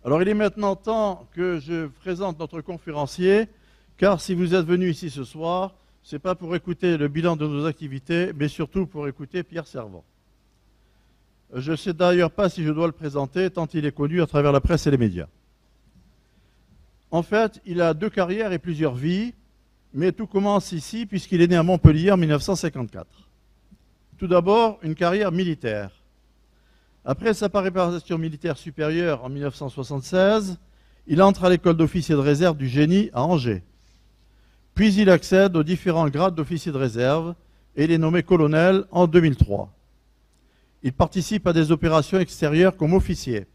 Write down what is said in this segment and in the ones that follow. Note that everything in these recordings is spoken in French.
Alors il est maintenant temps que je présente notre conférencier, car si vous êtes venu ici ce soir, ce n'est pas pour écouter le bilan de nos activités, mais surtout pour écouter Pierre Servan. Je ne sais d'ailleurs pas si je dois le présenter, tant il est connu à travers la presse et les médias. En fait, il a 2 carrières et plusieurs vies, mais tout commence ici puisqu'il est né à Montpellier en 1954. Tout d'abord, une carrière militaire. Après sa préparation militaire supérieure en 1976, il entre à l'école d'officier de réserve du génie à Angers. Puis il accède aux différents grades d'officier de réserve et il est nommé colonel en 2003. Il participe à des opérations extérieures comme officier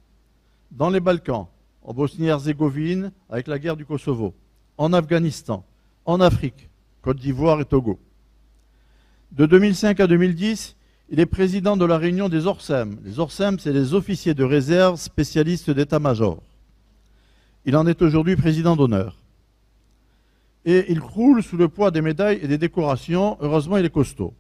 dans les Balkans, en Bosnie-Herzégovine avec la guerre du Kosovo, en Afghanistan, en Afrique, Côte d'Ivoire et Togo. De 2005 à 2010, il est président de la réunion des ORSEM. Les ORSEM, c'est les officiers de réserve spécialistes d'état-major. Il en est aujourd'hui président d'honneur. Et il croule sous le poids des médailles et des décorations. Heureusement, il est costaud.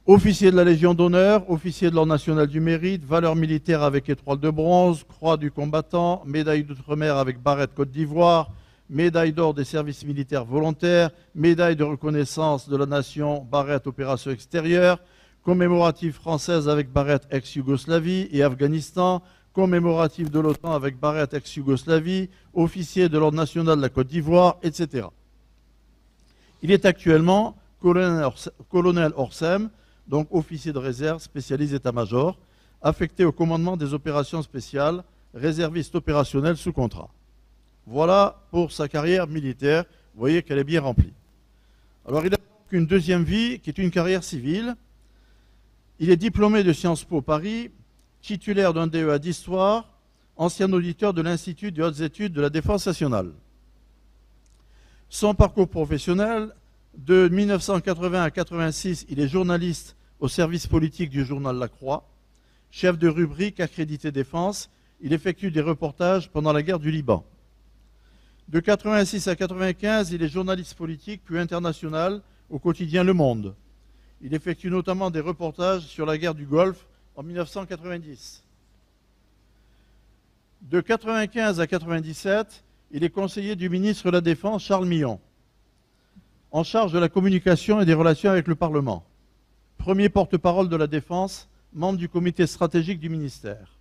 Officier de la Légion d'honneur, officier de l'Ordre national du mérite, valeur militaire avec étoile de bronze, croix du combattant, médaille d'outre-mer avec barrette Côte d'Ivoire, médaille d'or des services militaires volontaires, médaille de reconnaissance de la nation, barrette opération extérieure, commémorative française avec barrette ex-Yougoslavie et Afghanistan, commémorative de l'OTAN avec barrette ex-Yougoslavie, officier de l'Ordre national de la Côte d'Ivoire, etc. Il est actuellement colonel ORSEM, donc officier de réserve spécialisé état-major, affecté au commandement des opérations spéciales, réserviste opérationnel sous contrat. Voilà pour sa carrière militaire. Vous voyez qu'elle est bien remplie. Alors, il a une deuxième vie qui est une carrière civile. Il est diplômé de Sciences Po Paris, titulaire d'un DEA d'histoire, ancien auditeur de l'Institut des hautes études de la défense nationale. Son parcours professionnel, de 1980 à 1986, il est journaliste au service politique du journal La Croix, chef de rubrique accrédité défense. Il effectue des reportages pendant la guerre du Liban. De 1986 à 1995, il est journaliste politique puis international au quotidien Le Monde. Il effectue notamment des reportages sur la guerre du Golfe en 1990. De 1995 à 1997, il est conseiller du ministre de la Défense Charles Millon, en charge de la communication et des relations avec le Parlement. Premier porte-parole de la Défense, membre du comité stratégique du ministère.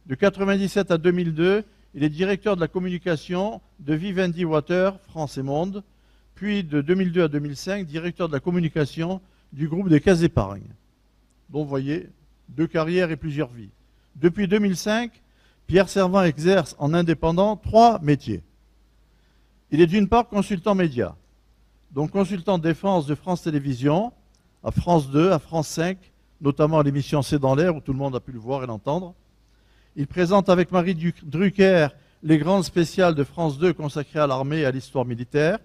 De 1997 à 2002, il est directeur de la communication de Vivendi Water, France et Monde, puis de 2002 à 2005, directeur de la communication du groupe des Caisses d'épargne. Donc vous voyez, 2 carrières et plusieurs vies. Depuis 2005, Pierre Servan exerce en indépendant 3 métiers. Il est d'une part consultant média, donc consultant défense de France Télévisions, à France 2, à France 5, notamment à l'émission C'est dans l'air, où tout le monde a pu le voir et l'entendre. Il présente avec Marie Drucker les grandes spéciales de France 2 consacrées à l'armée et à l'histoire militaire.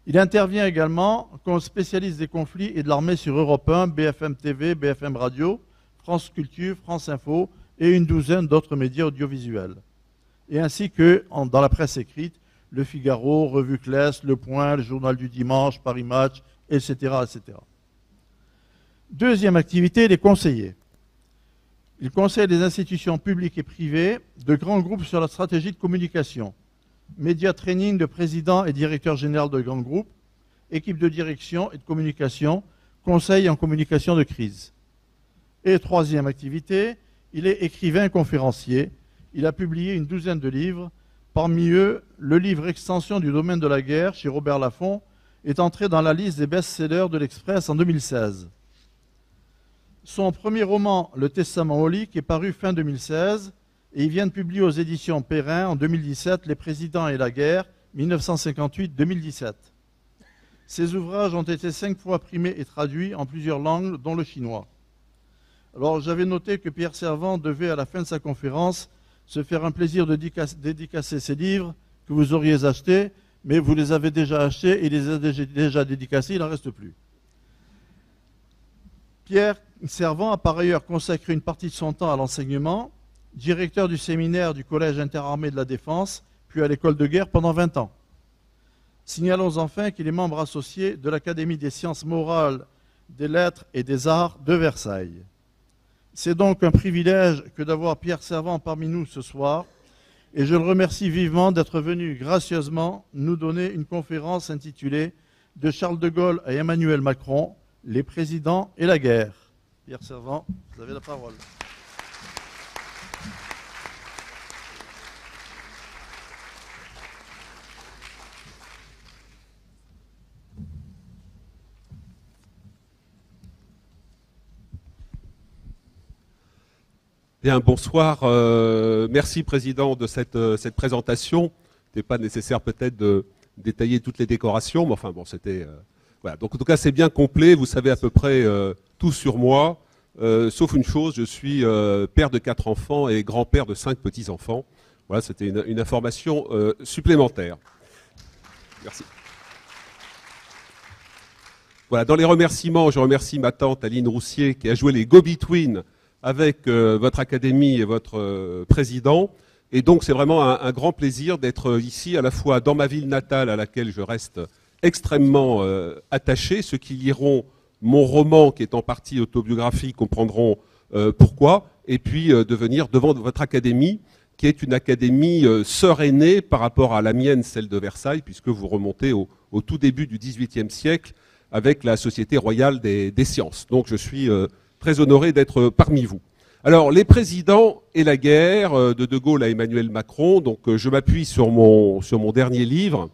Il intervient également comme spécialiste des conflits et de l'armée sur Europe 1, BFM TV, BFM Radio, France Culture, France Info et une douzaine d'autres médias audiovisuels. Et ainsi que dans la presse écrite, Le Figaro, Revue Classe, Le Point, le Journal du Dimanche, Paris Match, etc., etc. Deuxième activité, les conseillers. Il conseille les institutions publiques et privées, de grands groupes sur la stratégie de communication, média training de président et directeur général de grands groupes, équipe de direction et de communication, conseil en communication de crise. Et troisième activité, il est écrivain conférencier. Il a publié une douzaine de livres. Parmi eux, le livre Extension du domaine de la guerre chez Robert Laffont est entré dans la liste des best-sellers de l'Express en 2016. Son premier roman, Le Testament Aulique, est paru fin 2016 et il vient de publier aux éditions Perrin en 2017 Les présidents et la guerre, 1958-2017. Ses ouvrages ont été 5 fois primés et traduits en plusieurs langues, dont le chinois. Alors j'avais noté que Pierre Servan devait, à la fin de sa conférence, se faire un plaisir de dédicacer ses livres que vous auriez achetés, mais vous les avez déjà achetés et il les a déjà dédicacés, il n'en reste plus. Pierre Servan a par ailleurs consacré une partie de son temps à l'enseignement, directeur du séminaire du Collège interarmé de la Défense, puis à l'école de guerre pendant 20 ans. Signalons enfin qu'il est membre associé de l'Académie des sciences morales, des lettres et des arts de Versailles. C'est donc un privilège que d'avoir Pierre Servan parmi nous ce soir, et je le remercie vivement d'être venu gracieusement nous donner une conférence intitulée « De Charles de Gaulle à Emmanuel Macron, les présidents et la guerre ». Pierre Servan, vous avez la parole. Bien, bonsoir. Merci, Président, de cette présentation. Il n'était pas nécessaire peut-être de détailler toutes les décorations, mais enfin bon, c'était... voilà. Donc en tout cas, c'est bien complet. Vous savez à peu près tout sur moi, sauf une chose, je suis père de 4 enfants et grand-père de 5 petits-enfants. Voilà, c'était une information supplémentaire. Merci. Voilà, dans les remerciements, je remercie ma tante Aline Roussier qui a joué les Go-Between avec votre académie et votre président. Et donc c'est vraiment un grand plaisir d'être ici, à la fois dans ma ville natale à laquelle je reste extrêmement attaché. Ceux qui liront mon roman, qui est en partie autobiographique, comprendront pourquoi. Et puis de venir devant votre académie, qui est une académie sœur aînée par rapport à la mienne, celle de Versailles, puisque vous remontez au tout début du XVIIIe siècle avec la Société royale des sciences. Donc je suis très honoré d'être parmi vous. Alors, les présidents et la guerre, de Gaulle à Emmanuel Macron. Donc, je m'appuie sur mon dernier livre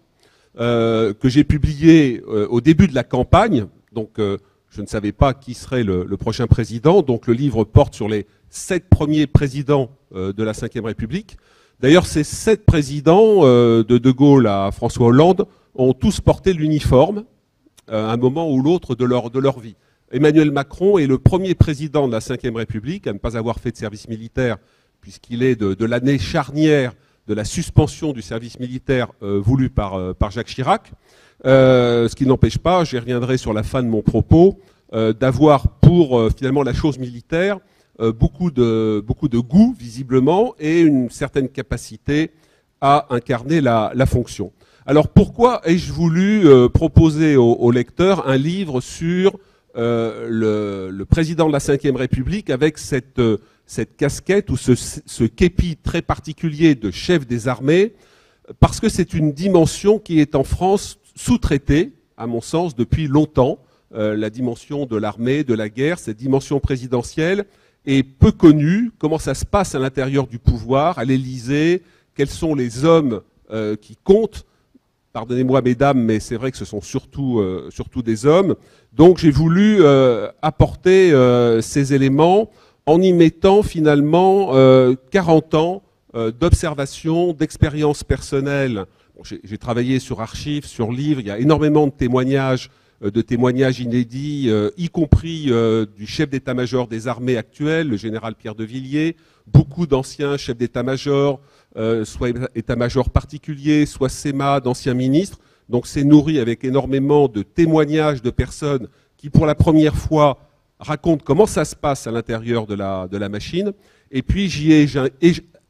que j'ai publié au début de la campagne. Donc, je ne savais pas qui serait le prochain président. Donc, le livre porte sur les 7 premiers présidents de la Ve République. D'ailleurs, ces 7 présidents, de Gaulle à François Hollande, ont tous porté l'uniforme à un moment ou l'autre de leur vie. Emmanuel Macron est le premier président de la Ve République à ne pas avoir fait de service militaire, puisqu'il est de l'année charnière de la suspension du service militaire voulu par Jacques Chirac. Ce qui n'empêche pas, j'y reviendrai sur la fin de mon propos, d'avoir pour finalement la chose militaire beaucoup de goût, visiblement, et une certaine capacité à incarner la fonction. Alors pourquoi ai-je voulu proposer aux lecteurs un livre sur le président de la Ve République avec cette casquette ou ce képi très particulier de chef des armées, parce que c'est une dimension qui est en France sous-traitée, à mon sens, depuis longtemps. La dimension de l'armée, de la guerre, cette dimension présidentielle est peu connue. Comment ça se passe à l'intérieur du pouvoir, à l'Élysée, quels sont les hommes qui comptent. Pardonnez-moi, mesdames, mais c'est vrai que ce sont surtout des hommes. Donc j'ai voulu apporter ces éléments en y mettant finalement 40 ans d'observation, d'expérience personnelle. Bon, j'ai travaillé sur archives, sur livres, il y a énormément de témoignages inédits, y compris du chef d'état-major des armées actuelles, le général Pierre de Villiers, beaucoup d'anciens chefs d'état-major, soit état-major particulier, soit SEMA, d'anciens ministres. Donc c'est nourri avec énormément de témoignages de personnes qui, pour la première fois, racontent comment ça se passe à l'intérieur de la machine. Et puis j'y ai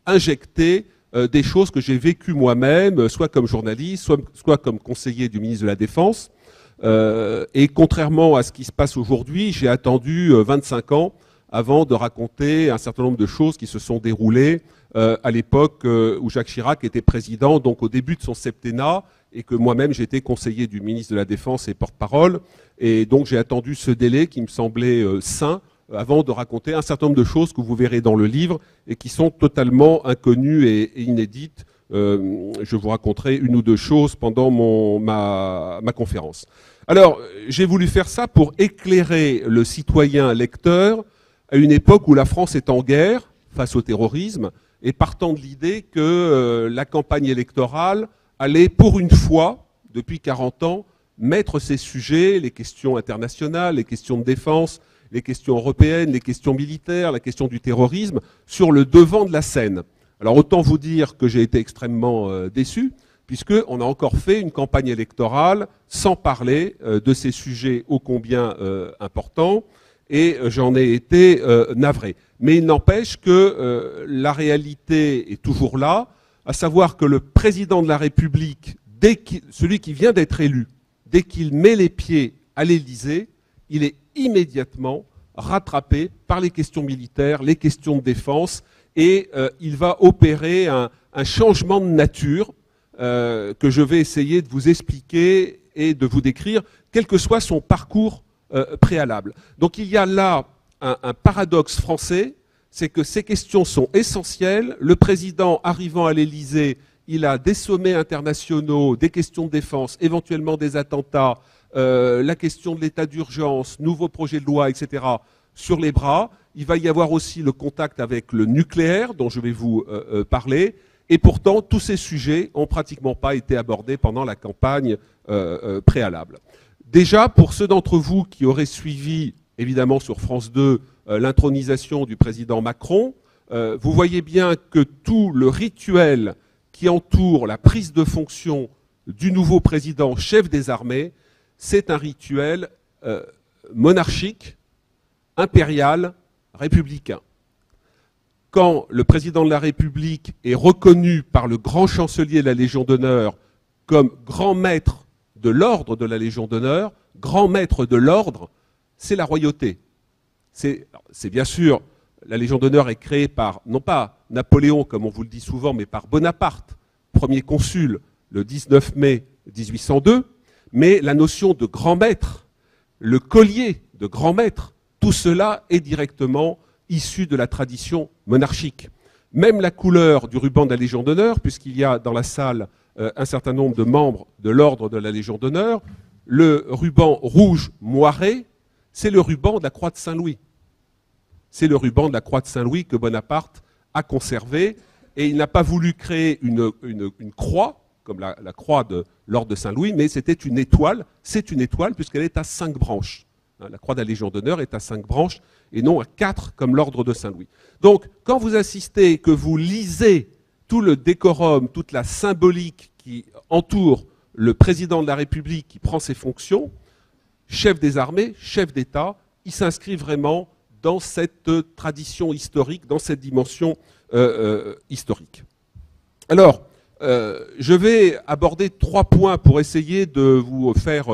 injecté des choses que j'ai vécues moi-même, soit comme journaliste, soit comme conseiller du ministre de la Défense. Et contrairement à ce qui se passe aujourd'hui, j'ai attendu 25 ans avant de raconter un certain nombre de choses qui se sont déroulées à l'époque où Jacques Chirac était président, donc au début de son septennat, et que moi-même j'étais conseiller du ministre de la Défense et porte-parole. Et donc j'ai attendu ce délai qui me semblait sain avant de raconter un certain nombre de choses que vous verrez dans le livre et qui sont totalement inconnues et inédites. Je vous raconterai une ou deux choses pendant ma conférence. Alors, j'ai voulu faire ça pour éclairer le citoyen lecteur à une époque où la France est en guerre face au terrorisme et partant de l'idée que la campagne électorale allait, pour une fois, depuis 40 ans, mettre ces sujets, les questions internationales, les questions de défense, les questions européennes, les questions militaires, la question du terrorisme, sur le devant de la scène. Alors autant vous dire que j'ai été extrêmement déçu, puisqu'on a encore fait une campagne électorale sans parler de ces sujets ô combien importants, et j'en ai été navré. Mais il n'empêche que la réalité est toujours là, à savoir que le président de la République, celui qui vient d'être élu, dès qu'il met les pieds à l'Élysée, il est immédiatement rattrapé par les questions militaires, les questions de défense, et il va opérer un changement de nature que je vais essayer de vous expliquer et de vous décrire, quel que soit son parcours préalable. Donc il y a là un paradoxe français, c'est que ces questions sont essentielles. Le président arrivant à l'Élysée, il a des sommets internationaux, des questions de défense, éventuellement des attentats, la question de l'état d'urgence, nouveau projet de loi, etc., sur les bras. Il va y avoir aussi le contact avec le nucléaire, dont je vais vous parler. Et pourtant, tous ces sujets n'ont pratiquement pas été abordés pendant la campagne préalable. Déjà, pour ceux d'entre vous qui auraient suivi, évidemment sur France 2, l'intronisation du président Macron, vous voyez bien que tout le rituel qui entoure la prise de fonction du nouveau président chef des armées, c'est un rituel monarchique, impérial, républicain. Quand le président de la République est reconnu par le grand chancelier de la Légion d'honneur comme grand maître de l'ordre de la Légion d'honneur, grand maître de l'ordre, c'est la royauté. C'est bien sûr, la Légion d'honneur est créée par, non pas Napoléon comme on vous le dit souvent, mais par Bonaparte, premier consul le 19 mai 1802, mais la notion de grand maître, le collier de grand maître, tout cela est directement issu de la tradition monarchique. Même la couleur du ruban de la Légion d'honneur, puisqu'il y a dans la salle un certain nombre de membres de l'ordre de la Légion d'honneur, le ruban rouge moiré, c'est le ruban de la croix de Saint-Louis. C'est le ruban de la croix de Saint-Louis que Bonaparte a conservé, et il n'a pas voulu créer une croix, comme la croix de l'ordre de Saint-Louis, mais c'était une étoile. C'est une étoile puisqu'elle est à 5 branches. La croix de la Légion d'honneur est à 5 branches et non à 4 comme l'ordre de Saint-Louis. Donc, quand vous assistez, que vous lisez tout le décorum, toute la symbolique qui entoure le président de la République qui prend ses fonctions, chef des armées, chef d'État, il s'inscrit vraiment dans cette tradition historique, dans cette dimension historique. Alors, je vais aborder 3 points pour essayer de vous faire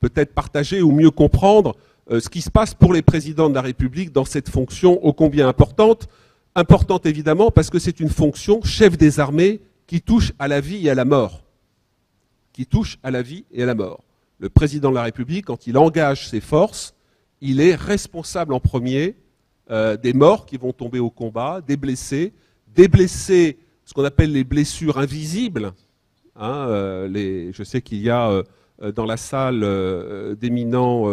peut-être partager ou mieux comprendre ce qui se passe pour les présidents de la République dans cette fonction ô combien importante. Importante évidemment parce que c'est une fonction, chef des armées, qui touche à la vie et à la mort. Qui touche à la vie et à la mort. Le président de la République, quand il engage ses forces, il est responsable en premier des morts qui vont tomber au combat, des blessés, ce qu'on appelle les blessures invisibles. Hein, je sais qu'il y a dans la salle d'éminents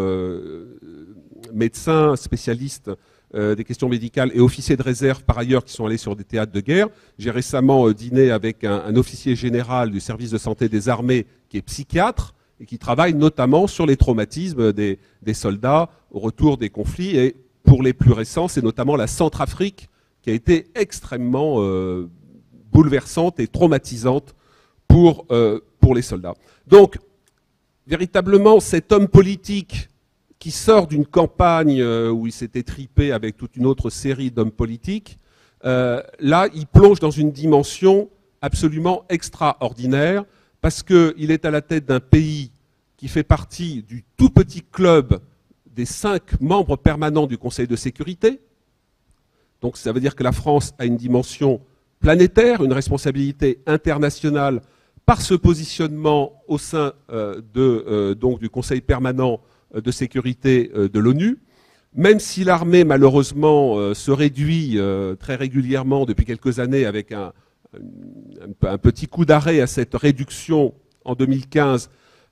médecins, spécialistes des questions médicales et officiers de réserve par ailleurs qui sont allés sur des théâtres de guerre. J'ai récemment dîné avec un officier général du service de santé des armées qui est psychiatre et qui travaille notamment sur les traumatismes des soldats au retour des conflits. Et pour les plus récents, c'est notamment la Centrafrique qui a été extrêmement bouleversante et traumatisante pour les soldats. Donc, véritablement, cet homme politique qui sort d'une campagne où il s'était tripé avec toute une autre série d'hommes politiques, là, il plonge dans une dimension absolument extraordinaire parce qu'il est à la tête d'un pays qui fait partie du tout petit club des 5 membres permanents du Conseil de sécurité. Donc ça veut dire que la France a une dimension planétaire, une responsabilité internationale par ce positionnement au sein donc du Conseil permanent de sécurité de l'ONU. Même si l'armée, malheureusement, se réduit très régulièrement depuis quelques années avec un petit coup d'arrêt à cette réduction en 2015,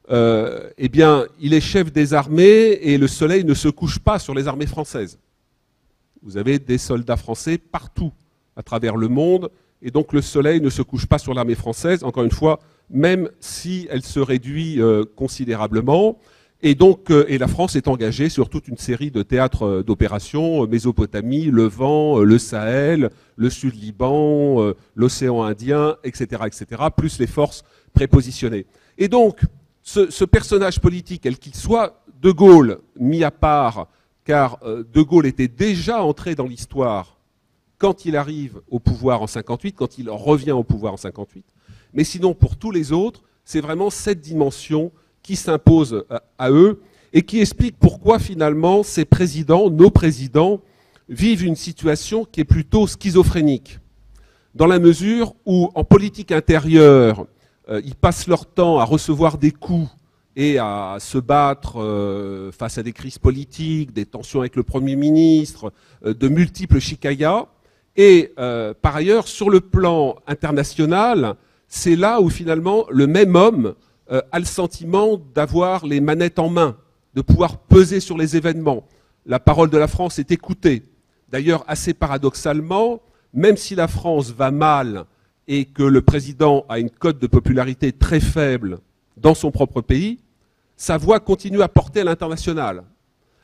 eh bien, il est chef des armées et le soleil ne se couche pas sur les armées françaises. Vous avez des soldats français partout à travers le monde et donc le soleil ne se couche pas sur l'armée française, encore une fois, même si elle se réduit considérablement. Et donc, la France est engagée sur toute une série de théâtres d'opérations, Mésopotamie, Levant, le Sahel, le Sud-Liban, l'océan Indien, etc., plus les forces prépositionnées. Et donc, ce personnage politique, quel qu'il soit, De Gaulle mis à part, car De Gaulle était déjà entré dans l'histoire quand il arrive au pouvoir en 58, quand il revient au pouvoir en 58. Mais sinon, pour tous les autres, c'est vraiment cette dimension qui s'impose à eux. et qui explique pourquoi finalement ces présidents, nos présidents, vivent une situation qui est plutôt schizophrénique, dans la mesure où en politique intérieure, ils passent leur temps à recevoir des coups et à se battre face à des crises politiques, des tensions avec le Premier ministre, de multiples chicayas. Et par ailleurs, sur le plan international, c'est là où finalement le même homme a le sentiment d'avoir les manettes en main, de pouvoir peser sur les événements. La parole de la France est écoutée. D'ailleurs, assez paradoxalement, même si la France va mal et que le président a une cote de popularité très faible dans son propre pays, sa voix continue à porter à l'international.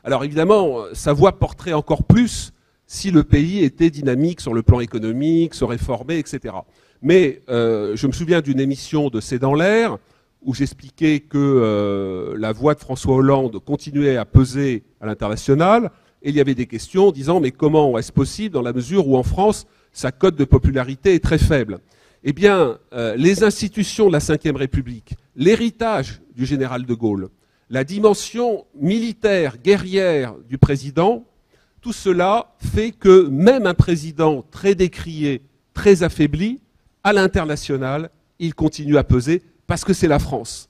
Alors évidemment, sa voix porterait encore plus si le pays était dynamique sur le plan économique, se réformait, etc. Mais je me souviens d'une émission de C'est dans l'air où j'expliquais que la voix de François Hollande continuait à peser à l'international, et il y avait des questions disant mais comment est-ce possible dans la mesure où en France sa cote de popularité est très faible. Eh bien, les institutions de la Ve République, l'héritage du général de Gaulle, la dimension militaire, guerrière du président, tout cela fait que même un président très décrié, très affaibli, à l'international, il continue à peser parce que c'est la France.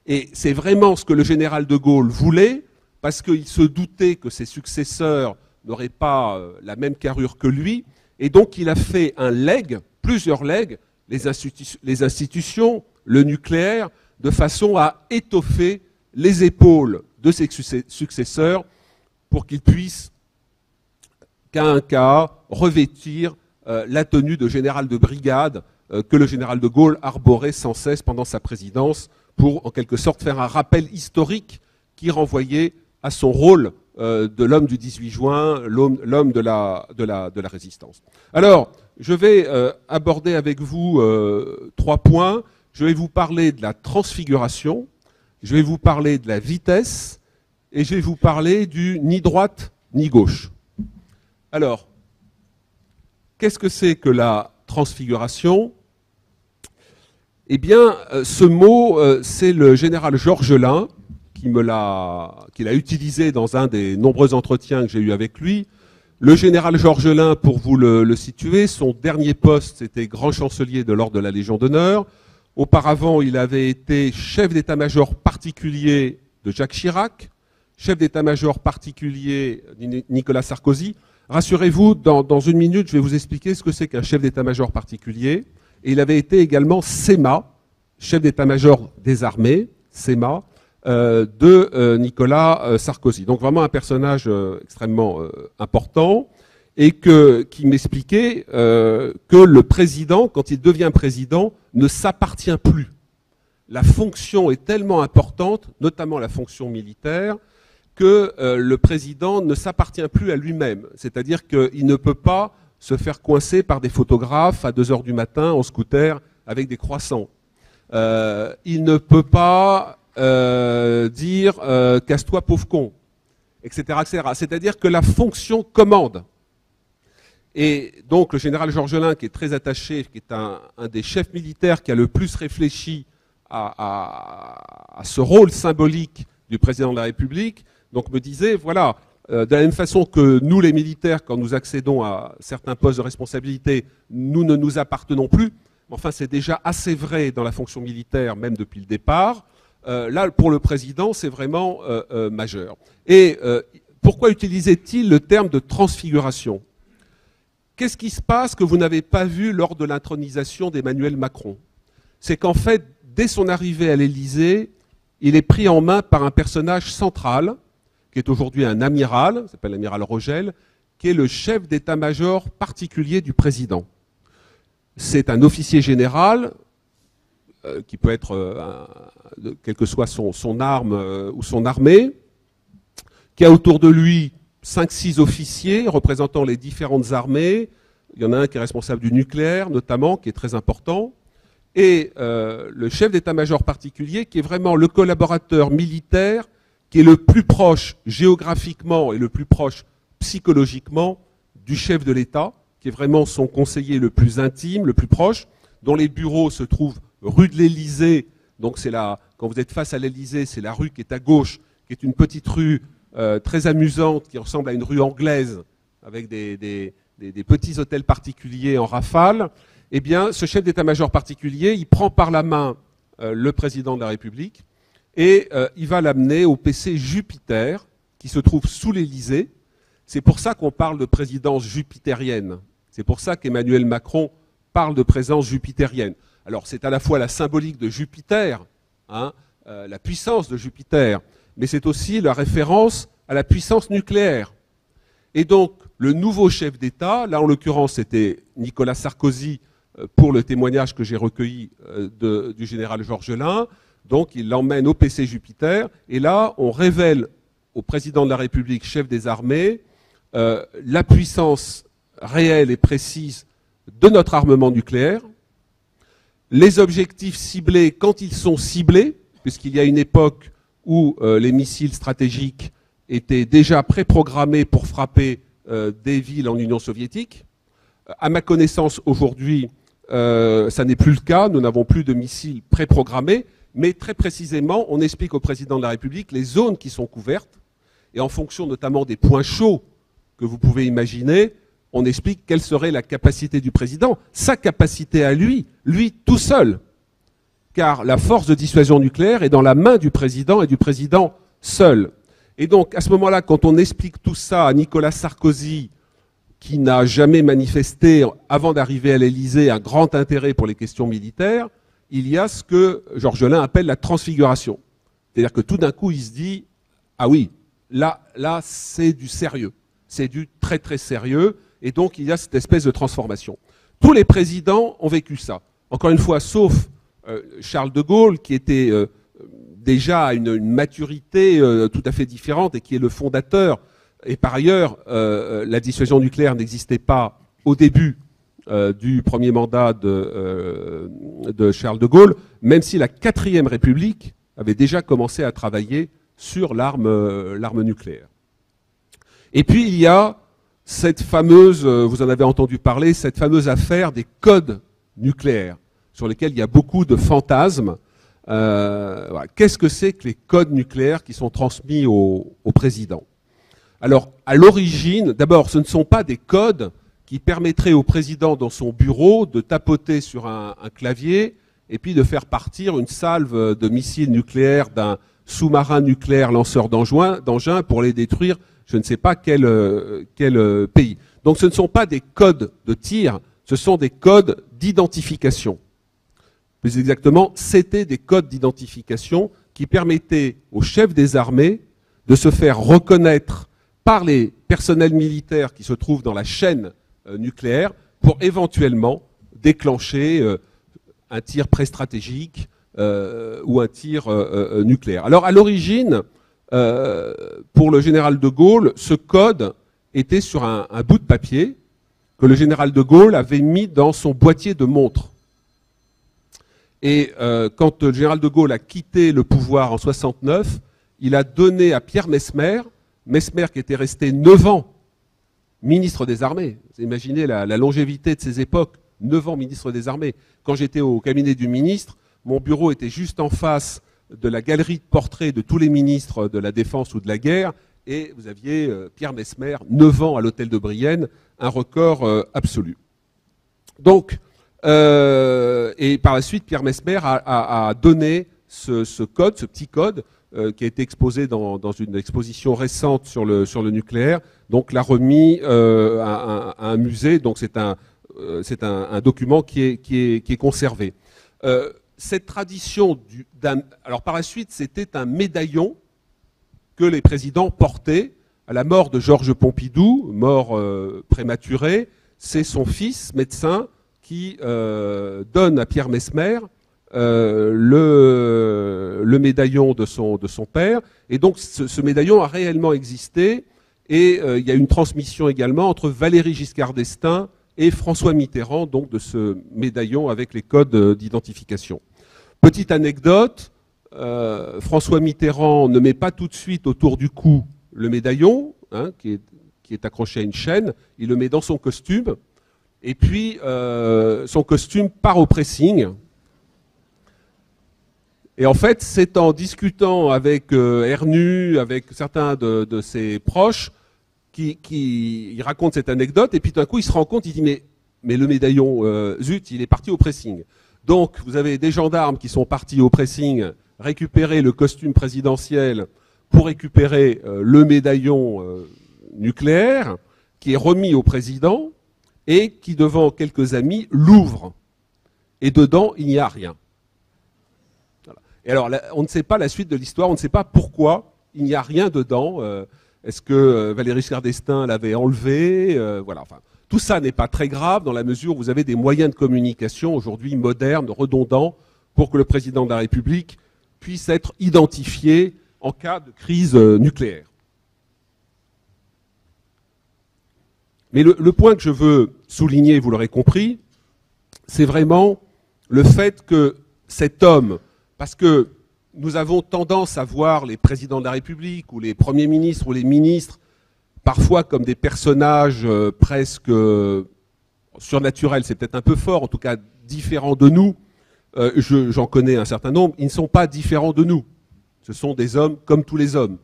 Et c'est vraiment ce que le général de Gaulle voulait, parce qu'il se doutait que ses successeurs n'auraient pas la même carrure que lui, et donc il a fait un legs, plusieurs legs, les institutions, le nucléaire, de façon à étoffer les épaules de ses successeurs pour qu'ils puissent, qu'à un cas, revêtir la tenue de général de brigade que le général de Gaulle arborait sans cesse pendant sa présidence pour, en quelque sorte, faire un rappel historique qui renvoyait à son rôle de l'homme du 18 juin, l'homme de la résistance. Alors, je vais aborder avec vous 3 points. Je vais vous parler de la transfiguration, je vais vous parler de la vitesse, et je vais vous parler du ni droite ni gauche. Alors, qu'est-ce que c'est que la transfiguration? Eh bien, ce mot, c'est le général Georges Lain qui l'a utilisé dans un des nombreux entretiens que j'ai eus avec lui. Le général Georges Lain, pour vous le situer, son dernier poste, c'était grand chancelier de l'ordre de la Légion d'honneur. Auparavant, il avait été chef d'état-major particulier de Jacques Chirac, chef d'état-major particulier de Nicolas Sarkozy. Rassurez-vous, dans une minute, je vais vous expliquer ce que c'est qu'un chef d'état-major particulier. Et il avait été également SEMA, chef d'état-major des armées, SEMA, de Nicolas Sarkozy. Donc vraiment un personnage extrêmement important, et qui m'expliquait que le président, quand il devient président, ne s'appartient plus. La fonction est tellement importante, notamment la fonction militaire, que le président ne s'appartient plus à lui-même. C'est-à-dire qu'il ne peut pas se faire coincer par des photographes à 2 heures du matin en scooter avec des croissants. Il ne peut pas dire « casse-toi pauvre con », etc., etc. C'est-à-dire que la fonction commande. Et donc le général Georges Lain, qui est très attaché, qui est un des chefs militaires qui a le plus réfléchi à ce rôle symbolique du président de la République, donc me disait, voilà, de la même façon que nous les militaires, quand nous accédons à certains postes de responsabilité, nous ne nous appartenons plus. Enfin, c'est déjà assez vrai dans la fonction militaire, même depuis le départ. Là, pour le président, c'est vraiment majeur. Et pourquoi utilisait-il le terme de transfiguration? Qu'est-ce qui se passe que vous n'avez pas vu lors de l'intronisation d'Emmanuel Macron? C'est qu'en fait, dès son arrivée à l'Élysée, il est pris en main par un personnage central, qui est aujourd'hui un amiral, il s'appelle l'amiral Rogel, qui est le chef d'état-major particulier du président. C'est un officier général, qui peut être, quelle que soit son arme ou son armée, qui a autour de lui 5-6 officiers représentant les différentes armées. Il y en a un qui est responsable du nucléaire, notamment, qui est très important. Et le chef d'état-major particulier, qui est vraiment le collaborateur militaire, qui est le plus proche géographiquement et le plus proche psychologiquement du chef de l'État, qui est vraiment son conseiller le plus intime, le plus proche, dont les bureaux se trouvent rue de l'Élysée. Donc c'est là, quand vous êtes face à l'Élysée, c'est la rue qui est à gauche, qui est une petite rue très amusante, qui ressemble à une rue anglaise, avec des petits hôtels particuliers en rafale, eh bien, ce chef d'état-major particulier, il prend par la main le président de la République et il va l'amener au PC Jupiter, qui se trouve sous l'Élysée. C'est pour ça qu'on parle de présidence jupitérienne. C'est pour ça qu'Emmanuel Macron parle de présence jupitérienne. Alors, c'est à la fois la symbolique de Jupiter, hein, la puissance de Jupiter, mais c'est aussi la référence à la puissance nucléaire. Et donc, le nouveau chef d'État, là en l'occurrence c'était Nicolas Sarkozy pour le témoignage que j'ai recueilli du général Georges Lain, donc il l'emmène au PC Jupiter, et là on révèle au président de la République, chef des armées, la puissance réelle et précise de notre armement nucléaire, les objectifs ciblés quand ils sont ciblés, puisqu'il y a une époque où les missiles stratégiques étaient déjà préprogrammés pour frapper des villes en Union soviétique. À ma connaissance, aujourd'hui, ça n'est plus le cas. Nous n'avons plus de missiles préprogrammés. Mais très précisément, on explique au président de la République les zones qui sont couvertes. Et en fonction notamment des points chauds que vous pouvez imaginer, on explique quelle serait la capacité du président, sa capacité à lui tout seul. Car la force de dissuasion nucléaire est dans la main du président et du président seul. Et donc, à ce moment-là, quand on explique tout ça à Nicolas Sarkozy, qui n'a jamais manifesté, avant d'arriver à l'Élysée, un grand intérêt pour les questions militaires, il y a ce que Georges Lain appelle la transfiguration. C'est-à-dire que tout d'un coup, il se dit « Ah oui, là c'est du sérieux. C'est du très très sérieux. » Et donc, il y a cette espèce de transformation. Tous les présidents ont vécu ça. Encore une fois, sauf Charles de Gaulle, qui était déjà à une maturité tout à fait différente et qui est le fondateur. Et par ailleurs, la dissuasion nucléaire n'existait pas au début du premier mandat de Charles de Gaulle, même si la 4e République avait déjà commencé à travailler sur l'arme nucléaire. Et puis il y a cette fameuse, vous en avez entendu parler, cette fameuse affaire des codes nucléaires, sur lesquels il y a beaucoup de fantasmes. Voilà. Qu'est-ce que c'est que les codes nucléaires qui sont transmis au président? Alors, à l'origine, d'abord, ce ne sont pas des codes qui permettraient au président dans son bureau de tapoter sur un clavier et puis de faire partir une salve de missiles nucléaires d'un sous-marin nucléaire lanceur d'engins pour les détruire, je ne sais pas quel pays. Donc ce ne sont pas des codes de tir, ce sont des codes d'identification. Plus exactement, c'était des codes d'identification qui permettaient aux chefs des armées de se faire reconnaître par les personnels militaires qui se trouvent dans la chaîne nucléaire pour éventuellement déclencher un tir pré-stratégique ou un tir nucléaire. Alors à l'origine, pour le général de Gaulle, ce code était sur un bout de papier que le général de Gaulle avait mis dans son boîtier de montre. Et quand le général de Gaulle a quitté le pouvoir en 69, il a donné à Pierre Messmer qui était resté 9 ans ministre des Armées. Vous imaginez la longévité de ces époques, 9 ans ministre des Armées. Quand j'étais au cabinet du ministre, mon bureau était juste en face de la galerie de portraits de tous les ministres de la Défense ou de la Guerre, et vous aviez Pierre Messmer, 9 ans à l'hôtel de Brienne, un record absolu. Donc, et par la suite, Pierre Messmer a donné ce code, ce petit code, qui a été exposé dans une exposition récente sur le nucléaire, donc l'a remis à un musée, donc c'est un document qui est conservé. Cette tradition alors par la suite, c'était un médaillon que les présidents portaient à la mort de Georges Pompidou, mort prématuré. C'est son fils, médecin, qui donne à Pierre Messmer le médaillon de son père. Et donc ce médaillon a réellement existé. Et il y a une transmission également entre Valéry Giscard d'Estaing et François Mitterrand, donc de ce médaillon avec les codes d'identification. Petite anecdote, François Mitterrand ne met pas tout de suite autour du cou le médaillon, hein, qui est accroché à une chaîne, il le met dans son costume, et puis son costume part au pressing. Et en fait, c'est en discutant avec Ernu, avec certains de ses proches, il raconte cette anecdote, et puis tout d'un coup, il se rend compte, il dit, mais le médaillon, zut, il est parti au pressing. Donc, vous avez des gendarmes qui sont partis au pressing récupérer le costume présidentiel pour récupérer le médaillon nucléaire, qui est remis au président, et qui, devant quelques amis, l'ouvre. Et dedans, il n'y a rien. Voilà. Et alors, on ne sait pas la suite de l'histoire, on ne sait pas pourquoi il n'y a rien dedans. Est-ce que Valéry Giscard d'Estaing l'avait enlevé? Voilà. Enfin, tout ça n'est pas très grave dans la mesure où vous avez des moyens de communication aujourd'hui modernes, redondants, pour que le président de la République puisse être identifié en cas de crise nucléaire. Mais le point que je veux souligner, vous l'aurez compris, c'est vraiment le fait que cet homme, parce que nous avons tendance à voir les présidents de la République ou les premiers ministres ou les ministres parfois comme des personnages presque surnaturels, c'est peut-être un peu fort, en tout cas différents de nous. J'en connais un certain nombre, ils ne sont pas différents de nous. Ce sont des hommes comme tous les hommes,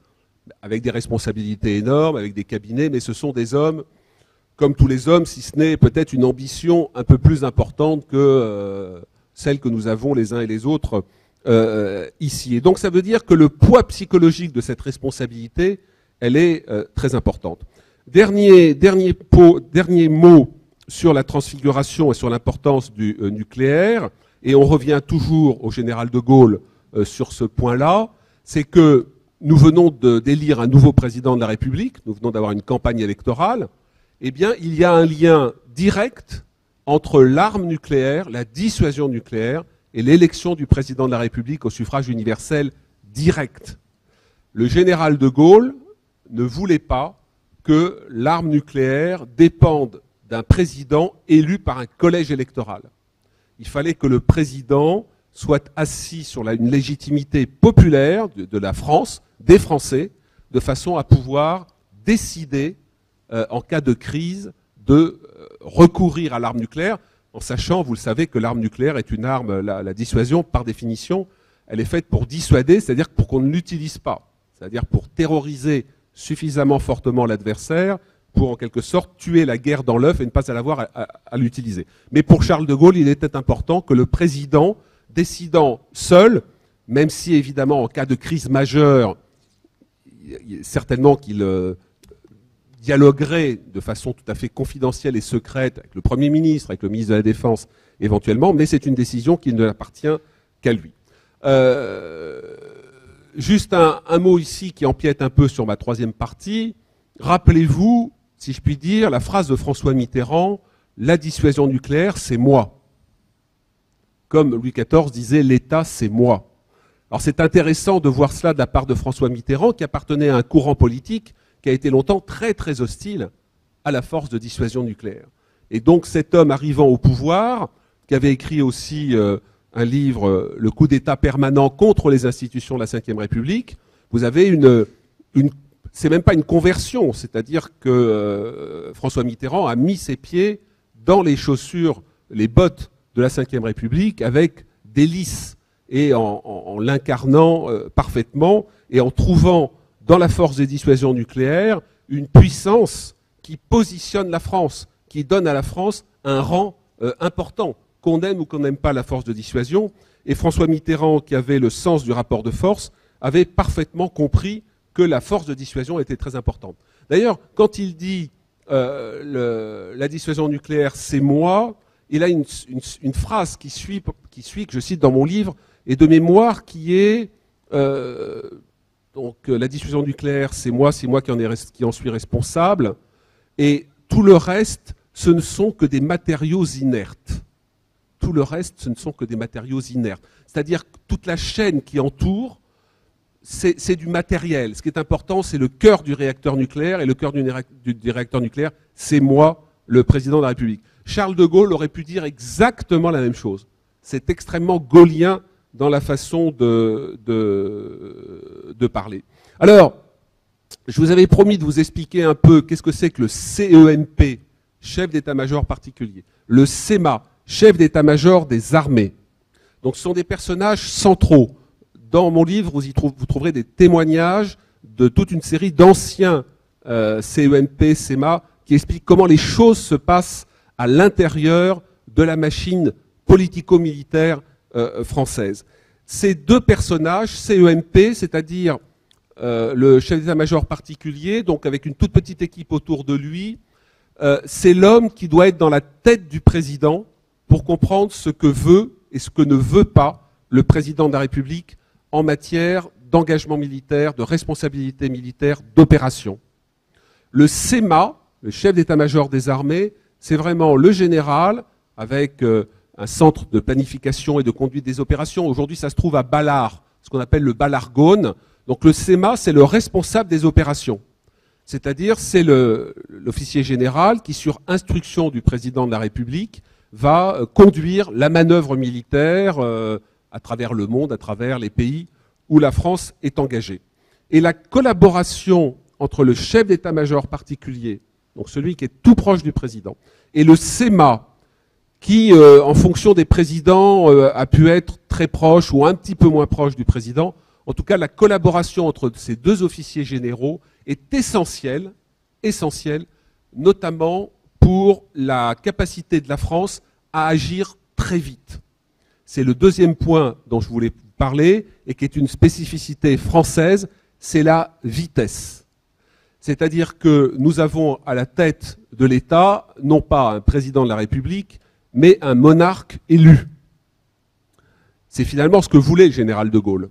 avec des responsabilités énormes, avec des cabinets, mais ce sont des hommes comme tous les hommes, si ce n'est peut-être une ambition un peu plus importante que celle que nous avons les uns et les autres ici. Et donc ça veut dire que le poids psychologique de cette responsabilité, elle est très importante. Dernier mot sur la transfiguration et sur l'importance du nucléaire, et on revient toujours au général de Gaulle sur ce point-là, c'est que nous venons d'élire un nouveau président de la République, nous venons d'avoir une campagne électorale, eh bien, il y a un lien direct entre l'arme nucléaire, la dissuasion nucléaire, et l'élection du président de la République au suffrage universel direct. Le général de Gaulle ne voulait pas que l'arme nucléaire dépende d'un président élu par un collège électoral. Il fallait que le président soit assis sur une légitimité populaire de la France, des Français, de façon à pouvoir décider en cas de crise, de recourir à l'arme nucléaire, en sachant, vous le savez, que l'arme nucléaire est une arme, la dissuasion, par définition, elle est faite pour dissuader, c'est-à-dire pour qu'on ne l'utilise pas, c'est-à-dire pour terroriser suffisamment fortement l'adversaire, pour en quelque sorte tuer la guerre dans l'œuf et ne pas l'avoir à l'utiliser. Mais pour Charles de Gaulle, il était important que le président, décidant seul, même si évidemment en cas de crise majeure, certainement qu'il dialoguerait de façon tout à fait confidentielle et secrète avec le Premier ministre, avec le ministre de la Défense éventuellement, mais c'est une décision qui ne l'appartient qu'à lui. Juste un mot ici qui empiète un peu sur ma troisième partie. Rappelez-vous, si je puis dire, la phrase de François Mitterrand, « La dissuasion nucléaire, c'est moi ». Comme Louis XIV disait « l'État, c'est moi ». Alors c'est intéressant de voir cela de la part de François Mitterrand, qui appartenait à un courant politique qui a été longtemps très très hostile à la force de dissuasion nucléaire. Et donc cet homme arrivant au pouvoir, qui avait écrit aussi un livre, Le coup d'État permanent contre les institutions de la Ve République, vous avez c'est même pas une conversion, c'est-à-dire que François Mitterrand a mis ses pieds dans les chaussures, les bottes de la Ve République avec délice et en l'incarnant parfaitement et en trouvant dans la force de dissuasion nucléaire une puissance qui positionne la France, qui donne à la France un rang important, qu'on aime ou qu'on n'aime pas la force de dissuasion. Et François Mitterrand, qui avait le sens du rapport de force, avait parfaitement compris que la force de dissuasion était très importante. D'ailleurs, quand il dit la dissuasion nucléaire, c'est moi, il a une phrase qui suit, que je cite dans mon livre, et de mémoire, qui est donc la dissuasion nucléaire, c'est moi qui en suis responsable, et tout le reste, ce ne sont que des matériaux inertes. Tout le reste, ce ne sont que des matériaux inertes. C'est-à-dire que toute la chaîne qui entoure, c'est du matériel. Ce qui est important, c'est le cœur du réacteur nucléaire, et le cœur du réacteur nucléaire, c'est moi, le président de la République. Charles de Gaulle aurait pu dire exactement la même chose. C'est extrêmement gaullien dans la façon de parler. Alors, je vous avais promis de vous expliquer un peu qu'est-ce que c'est que le CEMP, chef d'état-major particulier, le CEMA, chef d'état-major des armées. Donc ce sont des personnages centraux dans mon livre, vous trouverez des témoignages de toute une série d'anciens CEMP, CEMA, qui expliquent comment les choses se passent à l'intérieur de la machine politico-militaire française. Ces deux personnages, CEMP, c'est-à-dire le chef d'état-major particulier, donc avec une toute petite équipe autour de lui, c'est l'homme qui doit être dans la tête du président pour comprendre ce que veut et ce que ne veut pas le président de la République en matière d'engagement militaire, de responsabilité militaire, d'opération. Le CEMA, le chef d'état-major des armées, c'est vraiment le général avec un centre de planification et de conduite des opérations. Aujourd'hui, ça se trouve à Ballard, ce qu'on appelle le Ballargone. Donc le CEMA, c'est le responsable des opérations. C'est-à-dire, c'est l'officier général qui, sur instruction du président de la République, va conduire la manœuvre militaire à travers le monde, à travers les pays où la France est engagée. Et la collaboration entre le chef d'état-major particulier, donc celui qui est tout proche du président, et le CEMA, qui, en fonction des présidents, a pu être très proche ou un petit peu moins proche du président. En tout cas, la collaboration entre ces deux officiers généraux est essentielle, notamment pour la capacité de la France à agir très vite. C'est le deuxième point dont je voulais vous parler et qui est une spécificité française, c'est la vitesse. C'est-à-dire que nous avons à la tête de l'État, non pas un président de la République, mais un monarque élu. C'est finalement ce que voulait le général de Gaulle,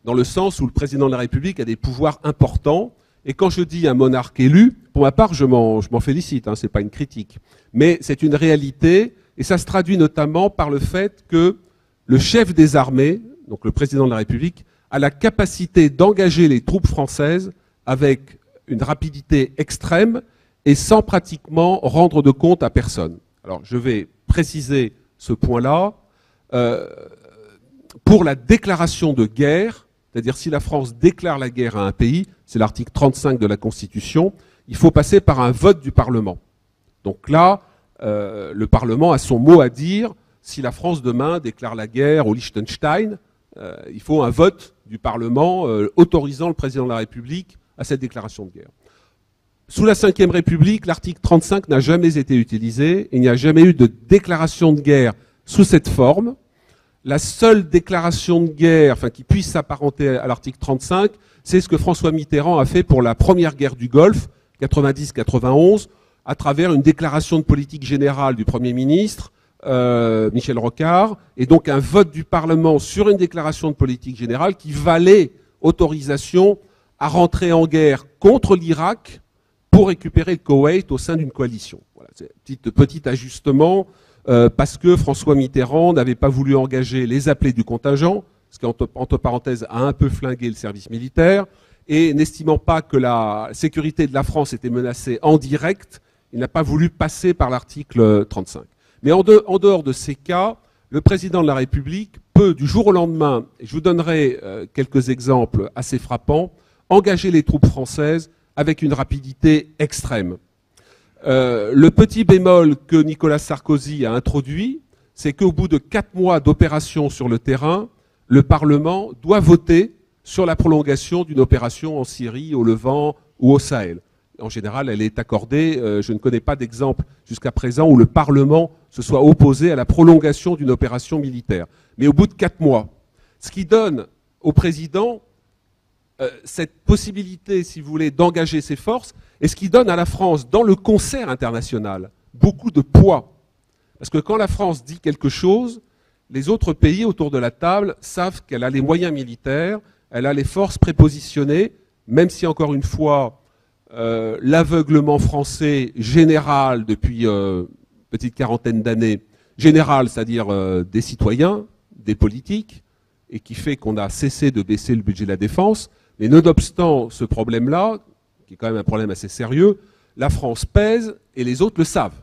dans le sens où le président de la République a des pouvoirs importants. Et quand je dis un monarque élu, pour ma part, je m'en félicite, hein, ce n'est pas une critique. Mais c'est une réalité, et ça se traduit notamment par le fait que le chef des armées, donc le président de la République, a la capacité d'engager les troupes françaises avec une rapidité extrême et sans pratiquement rendre de compte à personne. Alors, je vais préciser ce point-là. Pour la déclaration de guerre, c'est-à-dire si la France déclare la guerre à un pays, c'est l'article 35 de la Constitution, il faut passer par un vote du Parlement. Donc là, le Parlement a son mot à dire. Si la France demain déclare la guerre au Liechtenstein, il faut un vote du Parlement autorisant le président de la République à cette déclaration de guerre. Sous la Ve République, l'article 35 n'a jamais été utilisé. Il n'y a jamais eu de déclaration de guerre sous cette forme. La seule déclaration de guerre, enfin, qui puisse s'apparenter à l'article 35, c'est ce que François Mitterrand a fait pour la première guerre du Golfe, 90-91, à travers une déclaration de politique générale du Premier ministre, Michel Rocard, et donc un vote du Parlement sur une déclaration de politique générale qui valait autorisation à rentrer en guerre contre l'Irak pour récupérer le Koweït au sein d'une coalition. Voilà, c'est un petit ajustement. Parce que François Mitterrand n'avait pas voulu engager les appelés du contingent, ce qui, entre parenthèses, a un peu flingué le service militaire, et n'estimant pas que la sécurité de la France était menacée en direct, il n'a pas voulu passer par l'article 35. Mais en dehors de ces cas, le président de la République peut, du jour au lendemain, et je vous donnerai quelques exemples assez frappants, engager les troupes françaises avec une rapidité extrême. Le petit bémol que Nicolas Sarkozy a introduit, c'est qu'au bout de 4 mois d'opération sur le terrain, le Parlement doit voter sur la prolongation d'une opération en Syrie, au Levant ou au Sahel. En général, elle est accordée, je ne connais pas d'exemple jusqu'à présent où le Parlement se soit opposé à la prolongation d'une opération militaire. Mais au bout de 4 mois, ce qui donne au président cette possibilité, si vous voulez, d'engager ses forces, et ce qui donne à la France, dans le concert international, beaucoup de poids. Parce que quand la France dit quelque chose, les autres pays autour de la table savent qu'elle a les moyens militaires, elle a les forces prépositionnées, même si, encore une fois, l'aveuglement français général depuis une petite quarantaine d'années, général, c'est-à-dire des citoyens, des politiques, et qui fait qu'on a cessé de baisser le budget de la défense. Mais nonobstant ce problème-là, qui est quand même un problème assez sérieux, la France pèse et les autres le savent.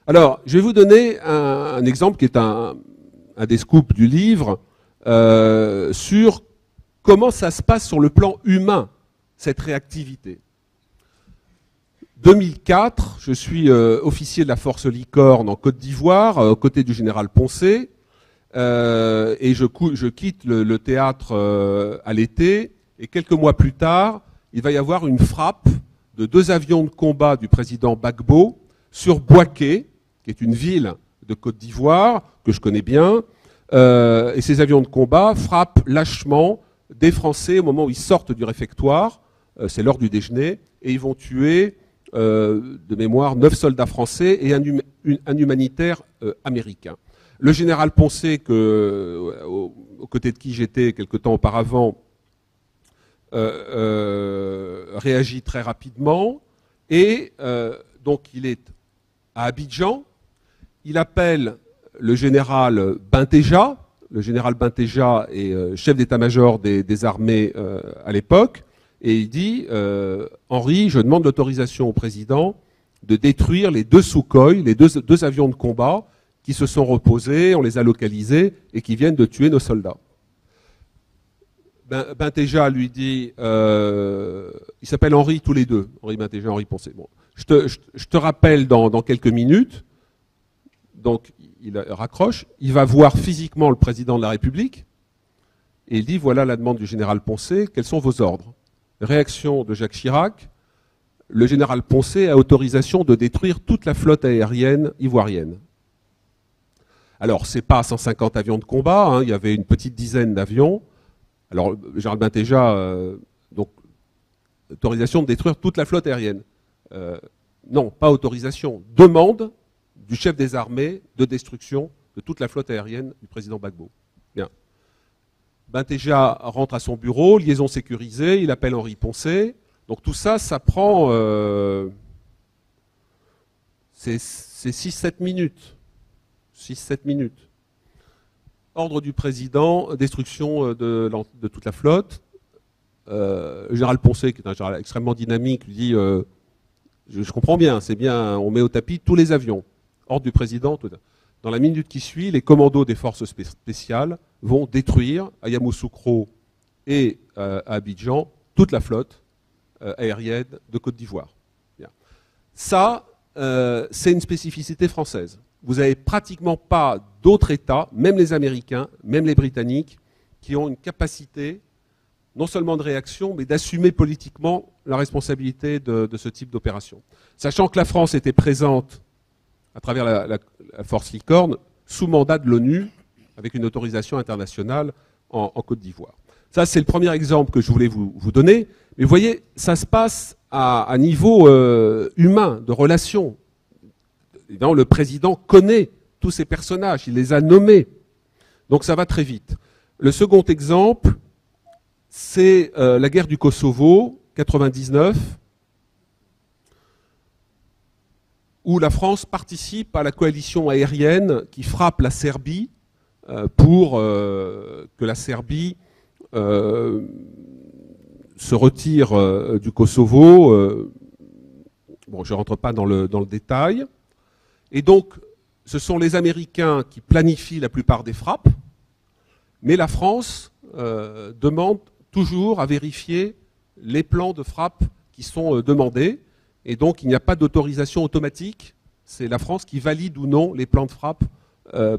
Alors, je vais vous donner un exemple qui est un des scoops du livre sur comment ça se passe sur le plan humain, cette réactivité. 2004, je suis officier de la force Licorne en Côte d'Ivoire, aux côtés du général Poncet. et je quitte le théâtre à l'été, et quelques mois plus tard, il va y avoir une frappe de 2 avions de combat du président Gbagbo sur Bouaké, qui est une ville de Côte d'Ivoire, que je connais bien, et ces avions de combat frappent lâchement des Français au moment où ils sortent du réfectoire, c'est l'heure du déjeuner, et ils vont tuer, de mémoire, 9 soldats français et un humanitaire américain. Le général Poncet, aux côtés de qui j'étais quelque temps auparavant, réagit très rapidement, et donc il est à Abidjan, il appelle le général Bintéja. Le général Bintéja est chef d'état-major des armées à l'époque, et il dit Henri, je demande l'autorisation au président de détruire les 2 Sukhoi, les deux avions de combat qui se sont reposés, on les a localisés et qui viennent de tuer nos soldats. Bintéja lui dit, il s'appelle Henri tous les deux, Henri Bintéja, Henri Poncet. Bon, je te rappelle dans quelques minutes. Donc il raccroche, il va voir physiquement le président de la République et il dit voilà la demande du général Poncet, quels sont vos ordres? Réaction de Jacques Chirac, le général Poncet a autorisation de détruire toute la flotte aérienne ivoirienne. Alors c'est pas 150 avions de combat, hein, il y avait une petite dizaine d'avions. Alors le général Bintéja, donc autorisation de détruire toute la flotte aérienne. Non, pas autorisation, demande du chef des armées de destruction de toute la flotte aérienne du président Gbagbo. Bien. Bintéja rentre à son bureau, liaison sécurisée, il appelle Henri Poncet. Donc tout ça, ça prend c'est 6-7 minutes. 6-7 minutes. Ordre du président, destruction de toute la flotte. Le général Poncet, qui est un général extrêmement dynamique, lui dit je comprends bien, c'est bien, on met au tapis tous les avions. Ordre du président. Dans la minute qui suit, les commandos des forces spéciales vont détruire à Yamoussoukro et à Abidjan toute la flotte aérienne de Côte d'Ivoire. Ça, c'est une spécificité française. Vous n'avez pratiquement pas d'autres États, même les Américains, même les Britanniques, qui ont une capacité non seulement de réaction, mais d'assumer politiquement la responsabilité de ce type d'opération. Sachant que la France était présente à travers la force Licorne, sous mandat de l'ONU, avec une autorisation internationale en Côte d'Ivoire. Ça, c'est le premier exemple que je voulais vous donner. Mais vous voyez, ça se passe à niveau humain, de relation. Évidemment, le président connaît tous ces personnages, il les a nommés. Donc ça va très vite. Le second exemple, c'est la guerre du Kosovo, 99, où la France participe à la coalition aérienne qui frappe la Serbie pour que la Serbie se retire du Kosovo. Bon, je ne rentre pas dans le détail. Et donc, ce sont les Américains qui planifient la plupart des frappes, mais la France demande toujours à vérifier les plans de frappe qui sont demandés. Et donc, il n'y a pas d'autorisation automatique. C'est la France qui valide ou non les plans de frappe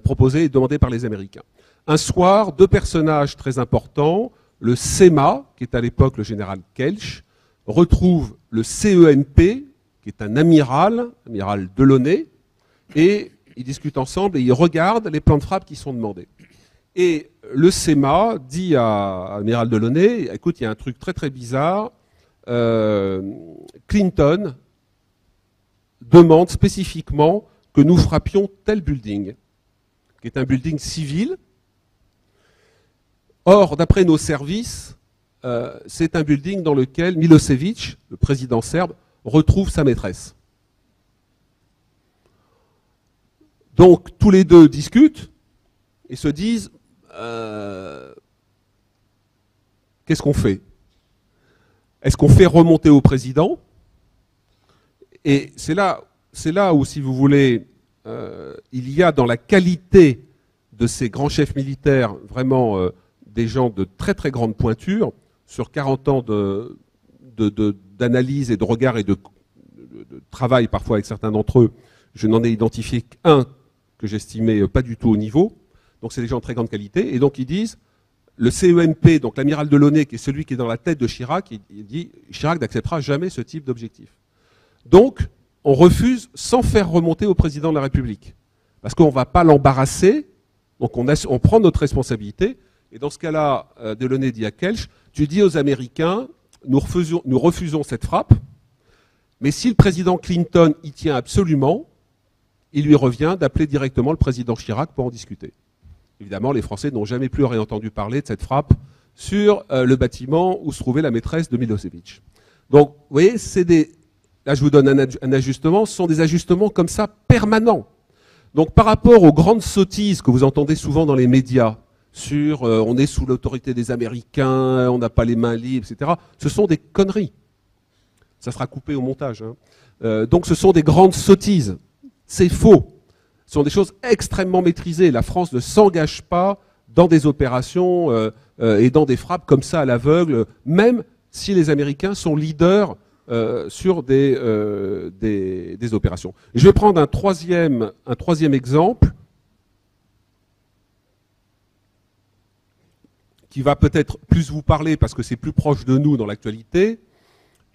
proposés et demandés par les Américains. Un soir, 2 personnages très importants, le CEMA, qui est à l'époque le général Kelch, retrouve le CENP, qui est un amiral Delaunay, et ils discutent ensemble et ils regardent les plans de frappe qui sont demandés. Et le CEMA dit à l'amiral Delaunay, écoute, il y a un truc très très bizarre, Clinton demande spécifiquement que nous frappions tel building, qui est un building civil. Or, d'après nos services, c'est un building dans lequel Milosevic, le président serbe, retrouve sa maîtresse. Donc, tous les deux discutent et se disent qu'est-ce qu'on fait? Est-ce qu'on fait remonter au président? Et c'est là où, si vous voulez, il y a dans la qualité de ces grands chefs militaires vraiment des gens de très très grande pointure, sur 40 ans d'analyse et de regard et de travail parfois avec certains d'entre eux, je n'en ai identifié qu'un que j'estimais pas du tout au niveau. Donc c'est des gens de très grande qualité. Et donc ils disent, le CEMP, donc l'amiral Delaunay, qui est celui qui est dans la tête de Chirac, il dit Chirac n'acceptera jamais ce type d'objectif. Donc on refuse sans faire remonter au président de la République. Parce qu'on ne va pas l'embarrasser, donc on prend notre responsabilité. Et dans ce cas-là, Delaunay dit à Kelch, tu dis aux Américains, nous refusons cette frappe, mais si le président Clinton y tient absolument, il lui revient d'appeler directement le président Chirac pour en discuter. Évidemment, les Français n'ont jamais plus rien entendu parler de cette frappe sur le bâtiment où se trouvait la maîtresse de Milosevic. Donc, vous voyez, là je vous donne un ajustement, ce sont des ajustements comme ça permanents. Donc par rapport aux grandes sottises que vous entendez souvent dans les médias, sur on est sous l'autorité des Américains, on n'a pas les mains libres, etc., ce sont des conneries. Ça sera coupé au montage. Hein. Donc ce sont des grandes sottises. C'est faux. Ce sont des choses extrêmement maîtrisées. La France ne s'engage pas dans des opérations et dans des frappes comme ça à l'aveugle, même si les Américains sont leaders sur des opérations. Je vais prendre un troisième exemple qui va peut-être plus vous parler parce que c'est plus proche de nous dans l'actualité.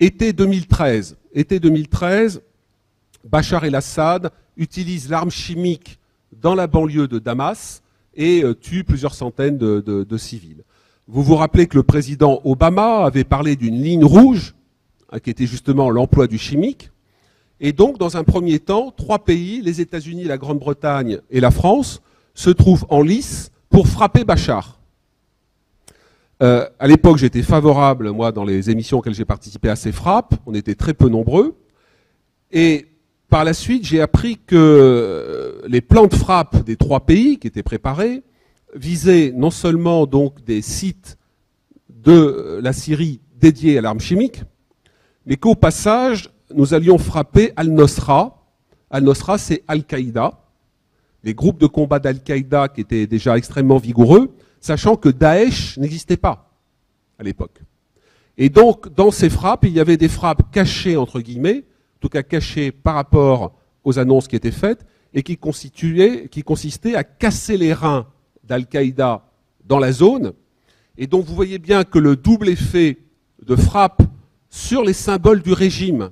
Été 2013. Été 2013, Bachar el-Assad utilise l'arme chimique dans la banlieue de Damas et tue plusieurs centaines de civils. Vous vous rappelez que le président Obama avait parlé d'une ligne rouge, qui était justement l'emploi du chimique. Et donc, dans un premier temps, 3 pays, les États-Unis, la Grande-Bretagne et la France, se trouvent en lice pour frapper Bachar. À l'époque, j'étais favorable, moi, dans les émissions auxquelles j'ai participé, à ces frappes. On était très peu nombreux. Et par la suite, j'ai appris que les plans de frappe des 3 pays qui étaient préparés visaient non seulement donc des sites de la Syrie dédiés à l'arme chimique, mais qu'au passage, nous allions frapper Al-Nosra. Al-Nosra, c'est Al-Qaïda, les groupes de combat d'Al-Qaïda qui étaient déjà extrêmement vigoureux, sachant que Daesh n'existait pas à l'époque. Et donc, dans ces frappes, il y avait des frappes cachées, entre guillemets, en tout cas cachées par rapport aux annonces qui étaient faites, et qui consistaient à casser les reins d'Al-Qaïda dans la zone. Et donc, vous voyez bien que le double effet de frappe sur les symboles du régime,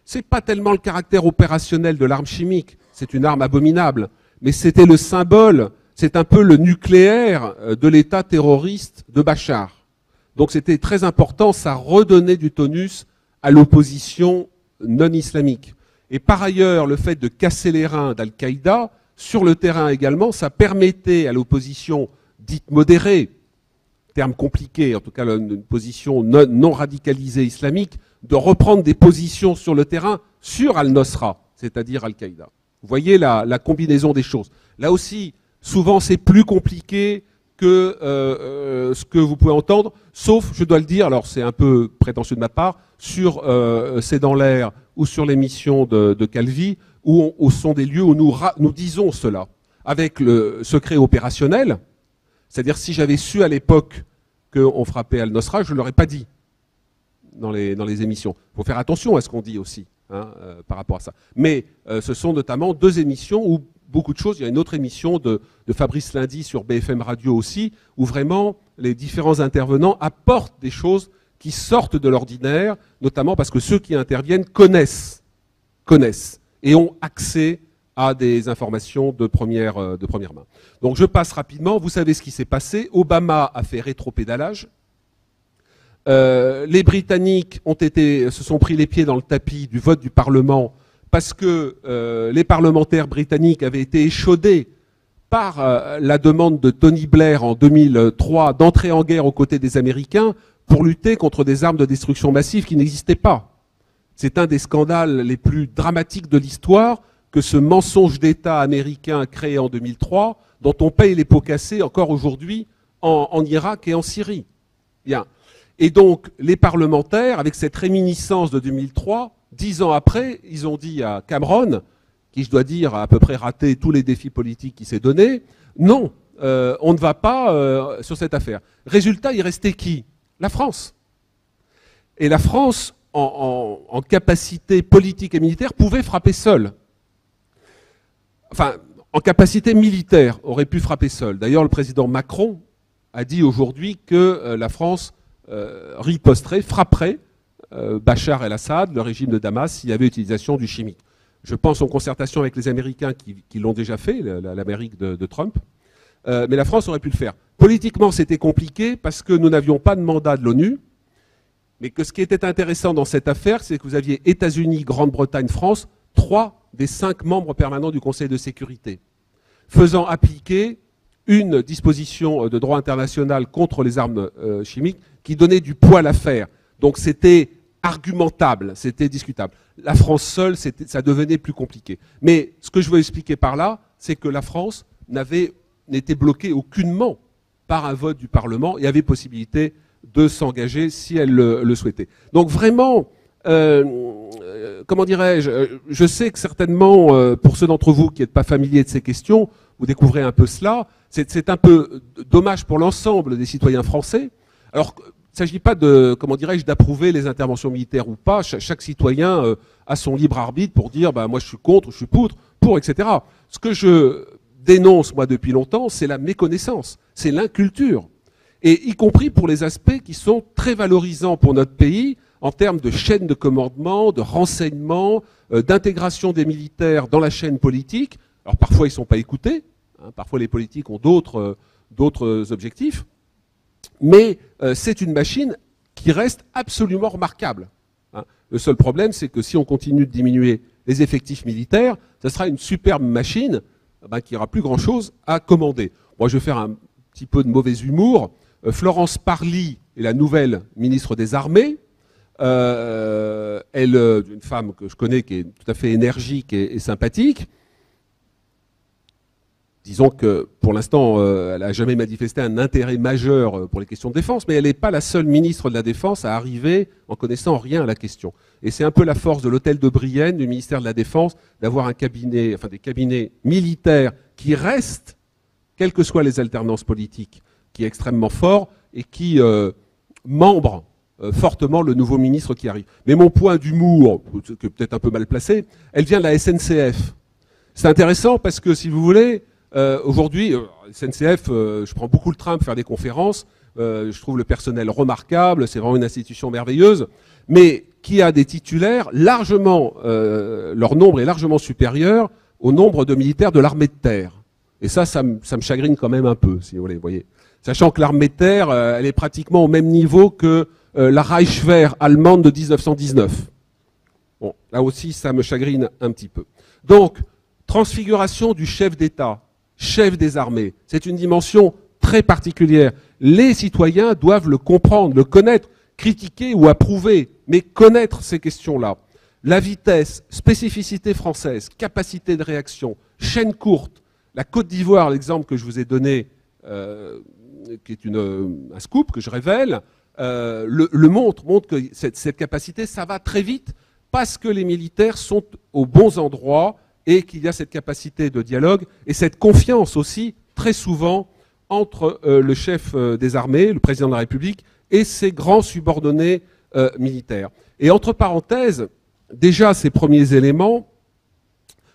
c'est pas tellement le caractère opérationnel de l'arme chimique, c'est une arme abominable, mais c'était le symbole, c'est un peu le nucléaire de l'État terroriste de Bachar. Donc c'était très important, ça redonnait du tonus à l'opposition non islamique. Et par ailleurs, le fait de casser les reins d'Al-Qaïda, sur le terrain également, ça permettait à l'opposition dite modérée, terme compliqué, en tout cas une position non radicalisée islamique, de reprendre des positions sur le terrain sur Al-Nosra, c'est-à-dire Al-Qaïda. Vous voyez la combinaison des choses. Là aussi, souvent c'est plus compliqué que ce que vous pouvez entendre, sauf, je dois le dire, alors c'est un peu prétentieux de ma part, sur C'est dans l'air ou sur l'émission de Calvi, où sont des lieux où nous disons cela, avec le secret opérationnel. C'est-à-dire, si j'avais su à l'époque qu'on frappait Al-Nosra, je ne l'aurais pas dit dans les émissions. Il faut faire attention à ce qu'on dit aussi, par rapport à ça. Mais ce sont notamment 2 émissions où beaucoup de choses. Il y a une autre émission de Fabrice Lundy sur BFM Radio aussi, où vraiment les différents intervenants apportent des choses qui sortent de l'ordinaire, notamment parce que ceux qui interviennent connaissent et ont accès à des informations de première main. Donc je passe rapidement. Vous savez ce qui s'est passé. Obama a fait rétropédalage. Les Britanniques se sont pris les pieds dans le tapis du vote du Parlement parce que les parlementaires britanniques avaient été échaudés par la demande de Tony Blair en 2003 d'entrer en guerre aux côtés des Américains pour lutter contre des armes de destruction massive qui n'existaient pas. C'est un des scandales les plus dramatiques de l'histoire que ce mensonge d'État américain créé en 2003, dont on paye les pots cassés encore aujourd'hui en Irak et en Syrie. Bien. Et donc, les parlementaires, avec cette réminiscence de 2003, 10 ans après, ils ont dit à Cameron, qui je dois dire a à peu près raté tous les défis politiques qu'il s'est donnés, non, on ne va pas sur cette affaire. Résultat, il restait qui? La France. Et la France, en capacité politique et militaire, pouvait frapper seule. Enfin, en capacité militaire, aurait pu frapper seul. D'ailleurs, le président Macron a dit aujourd'hui que la France riposterait, frapperait Bachar el-Assad, le régime de Damas, s'il y avait utilisation du chimique. Je pense en concertation avec les Américains qui l'ont déjà fait, l'Amérique de Trump, mais la France aurait pu le faire. Politiquement, c'était compliqué parce que nous n'avions pas de mandat de l'ONU, mais que ce qui était intéressant dans cette affaire, c'est que vous aviez États-Unis, Grande-Bretagne, France, 3 des 5 membres permanents du Conseil de sécurité, faisant appliquer une disposition de droit international contre les armes chimiques qui donnait du poids à l'affaire. Donc c'était argumentable, c'était discutable. La France seule, ça devenait plus compliqué. Mais ce que je veux expliquer par là, c'est que la France n'était bloquée aucunement par un vote du Parlement et avait possibilité de s'engager si elle le souhaitait. Donc vraiment, comment dirais-je, je sais que certainement, pour ceux d'entre vous qui n'êtes pas familiers de ces questions, vous découvrez un peu cela. C'est un peu dommage pour l'ensemble des citoyens français. Alors, il ne s'agit pas de, comment dirais-je, d'approuver les interventions militaires ou pas. Chaque citoyen a son libre arbitre pour dire, bah, moi je suis contre, je suis pour, etc. Ce que je dénonce, moi, depuis longtemps, c'est la méconnaissance, c'est l'inculture. Et y compris pour les aspects qui sont très valorisants pour notre pays, en termes de chaîne de commandement, de renseignement, d'intégration des militaires dans la chaîne politique. Alors parfois ils ne sont pas écoutés, hein, parfois les politiques ont d'autres objectifs, mais c'est une machine qui reste absolument remarquable. Hein. Le seul problème, c'est que si on continue de diminuer les effectifs militaires, ça sera une superbe machine qui n'aura plus grand-chose à commander. Moi, je vais faire un petit peu de mauvais humour. Florence Parly est la nouvelle ministre des Armées. Elle, une femme que je connais qui est tout à fait énergique et sympathique. Disons que pour l'instant, elle n'a jamais manifesté un intérêt majeur pour les questions de défense, mais elle n'est pas la seule ministre de la Défense à arriver en connaissant rien à la question. Et c'est un peu la force de l'hôtel de Brienne, du ministère de la Défense, d'avoir un cabinet, enfin des cabinets militaires qui restent, quelles que soient les alternances politiques, qui est extrêmement fort et qui membre fortement le nouveau ministre qui arrive. Mais mon point d'humour, qui est peut-être un peu mal placé, elle vient de la SNCF. C'est intéressant parce que, si vous voulez, aujourd'hui, SNCF, je prends beaucoup le train pour faire des conférences, je trouve le personnel remarquable, c'est vraiment une institution merveilleuse, mais qui a des titulaires largement, leur nombre est largement supérieur au nombre de militaires de l'armée de terre. Et ça me chagrine quand même un peu, si vous voyez. Sachant que l'armée de terre, elle est pratiquement au même niveau que la Reichswehr allemande de 1919. Bon, là aussi, ça me chagrine un petit peu. Donc, transfiguration du chef d'État, chef des armées, c'est une dimension très particulière. Les citoyens doivent le comprendre, le connaître, critiquer ou approuver, mais connaître ces questions-là. La vitesse, spécificité française, capacité de réaction, chaîne courte. La Côte d'Ivoire, l'exemple que je vous ai donné, qui est un scoop que je révèle, montre que cette capacité, ça va très vite parce que les militaires sont aux bons endroits et qu'il y a cette capacité de dialogue et cette confiance aussi, très souvent, entre le chef des armées, le président de la République, et ses grands subordonnés militaires. Et entre parenthèses, déjà ces premiers éléments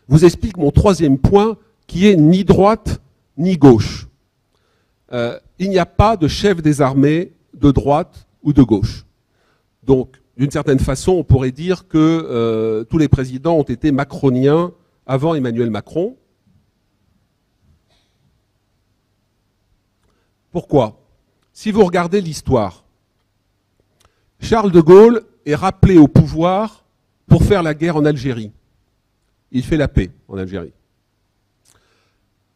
vous expliquent mon troisième point, qui est ni droite ni gauche. Il n'y a pas de chef des armées de droite ou de gauche. Donc, d'une certaine façon, on pourrait dire que tous les présidents ont été macroniens avant Emmanuel Macron. Pourquoi? Si vous regardez l'histoire, Charles de Gaulle est rappelé au pouvoir pour faire la guerre en Algérie. Il fait la paix en Algérie.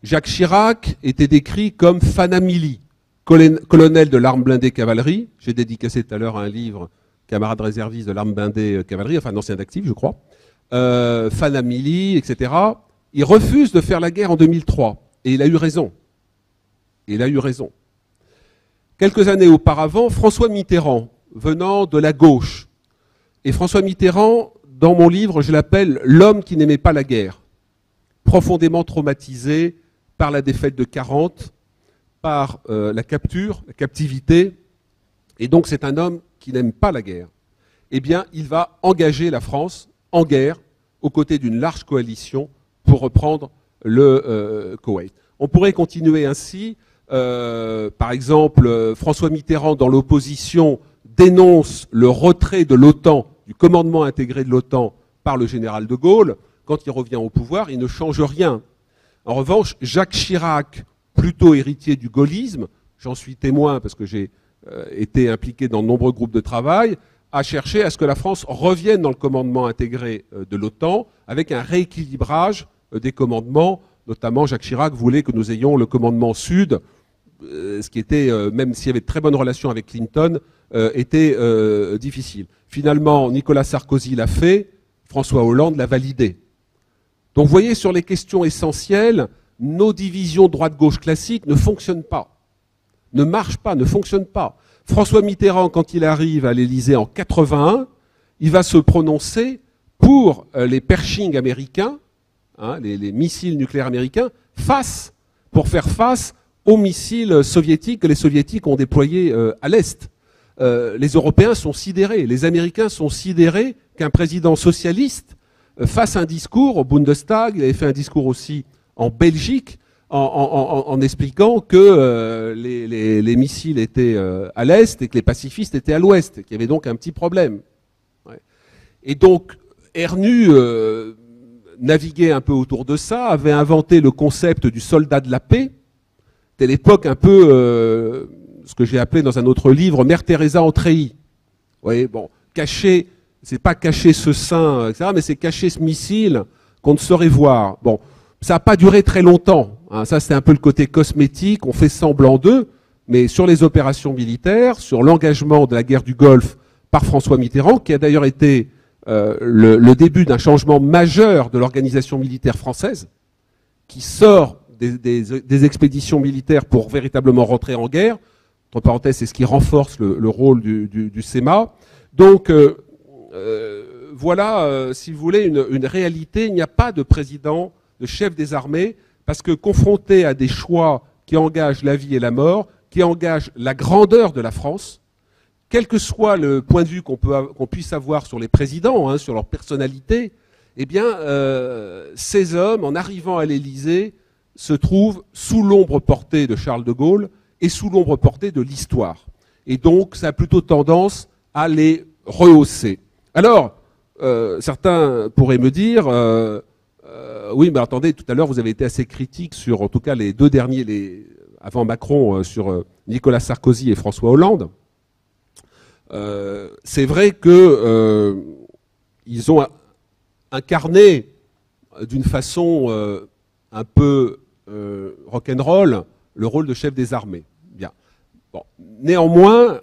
Jacques Chirac était décrit comme fanamili, colonel de l'arme blindée cavalerie. J'ai dédicacé tout à l'heure un livre, camarade réserviste de l'arme blindée cavalerie, enfin un ancien actif, je crois. Fanamili, etc. Il refuse de faire la guerre en 2003. Et il a eu raison. Il a eu raison. Quelques années auparavant, François Mitterrand, venant de la gauche. Et François Mitterrand, dans mon livre, je l'appelle l'homme qui n'aimait pas la guerre. Profondément traumatisé par la défaite de 40, par la capture, la captivité. Et donc c'est un homme qui n'aime pas la guerre. Eh bien, il va engager la France en guerre aux côtés d'une large coalition pour reprendre le Koweït. On pourrait continuer ainsi. Par exemple, François Mitterrand, dans l'opposition, dénonce le retrait de l'OTAN, du commandement intégré de l'OTAN par le général de Gaulle. Quand il revient au pouvoir, il ne change rien. En revanche, Jacques Chirac, plutôt héritier du gaullisme, j'en suis témoin parce que j'ai été impliqué dans de nombreux groupes de travail, a cherché à ce que la France revienne dans le commandement intégré de l'OTAN avec un rééquilibrage des commandements. Notamment, Jacques Chirac voulait que nous ayons le commandement sud, ce qui était, même s'il y avait de très bonnes relations avec Clinton, était difficile. Finalement, Nicolas Sarkozy l'a fait, François Hollande l'a validé. Donc vous voyez, sur les questions essentielles, nos divisions droite-gauche classiques ne fonctionnent pas, ne marchent pas, ne fonctionnent pas. François Mitterrand, quand il arrive à l'Élysée en 81, il va se prononcer pour les Pershing américains, hein, les missiles nucléaires américains, pour faire face aux missiles soviétiques que les soviétiques ont déployés à l'Est. Les Européens sont sidérés, les Américains sont sidérés qu'un président socialiste fasse un discours au Bundestag. Il avait fait un discours aussi en Belgique en expliquant que les missiles étaient à l'Est et que les pacifistes étaient à l'Ouest, qu'il y avait donc un petit problème. Ouais. Et donc, Ernu naviguait un peu autour de ça, avait inventé le concept du soldat de la paix. C'était l'époque un peu, ce que j'ai appelé dans un autre livre, Mère Teresa en treillis. Vous voyez, bon, cacher, c'est pas cacher ce sein, etc., mais c'est cacher ce missile qu'on ne saurait voir. Bon, ça n'a pas duré très longtemps. Hein, ça, c'était un peu le côté cosmétique, on fait semblant d'eux, mais sur les opérations militaires, sur l'engagement de la guerre du Golfe par François Mitterrand, qui a d'ailleurs été le début d'un changement majeur de l'organisation militaire française, qui sort des expéditions militaires pour véritablement rentrer en guerre. Entre parenthèses, c'est ce qui renforce le rôle du CEMA. Donc, voilà, si vous voulez, une réalité. Il n'y a pas de président, de chef des armées, parce que confronté à des choix qui engagent la vie et la mort, qui engagent la grandeur de la France, quel que soit le point de vue qu'on puisse avoir sur les présidents, hein, sur leur personnalité, eh bien, ces hommes, en arrivant à l'Élysée, se trouvent sous l'ombre portée de Charles de Gaulle et sous l'ombre portée de l'histoire. Et donc, ça a plutôt tendance à les rehausser. Alors, certains pourraient me dire, oui, mais attendez, tout à l'heure, vous avez été assez critique sur, en tout cas, les deux derniers, avant Macron, sur Nicolas Sarkozy et François Hollande. C'est vrai que ils ont incarné d'une façon un peu rock'n'roll le rôle de chef des armées. Bien. Bon. Néanmoins,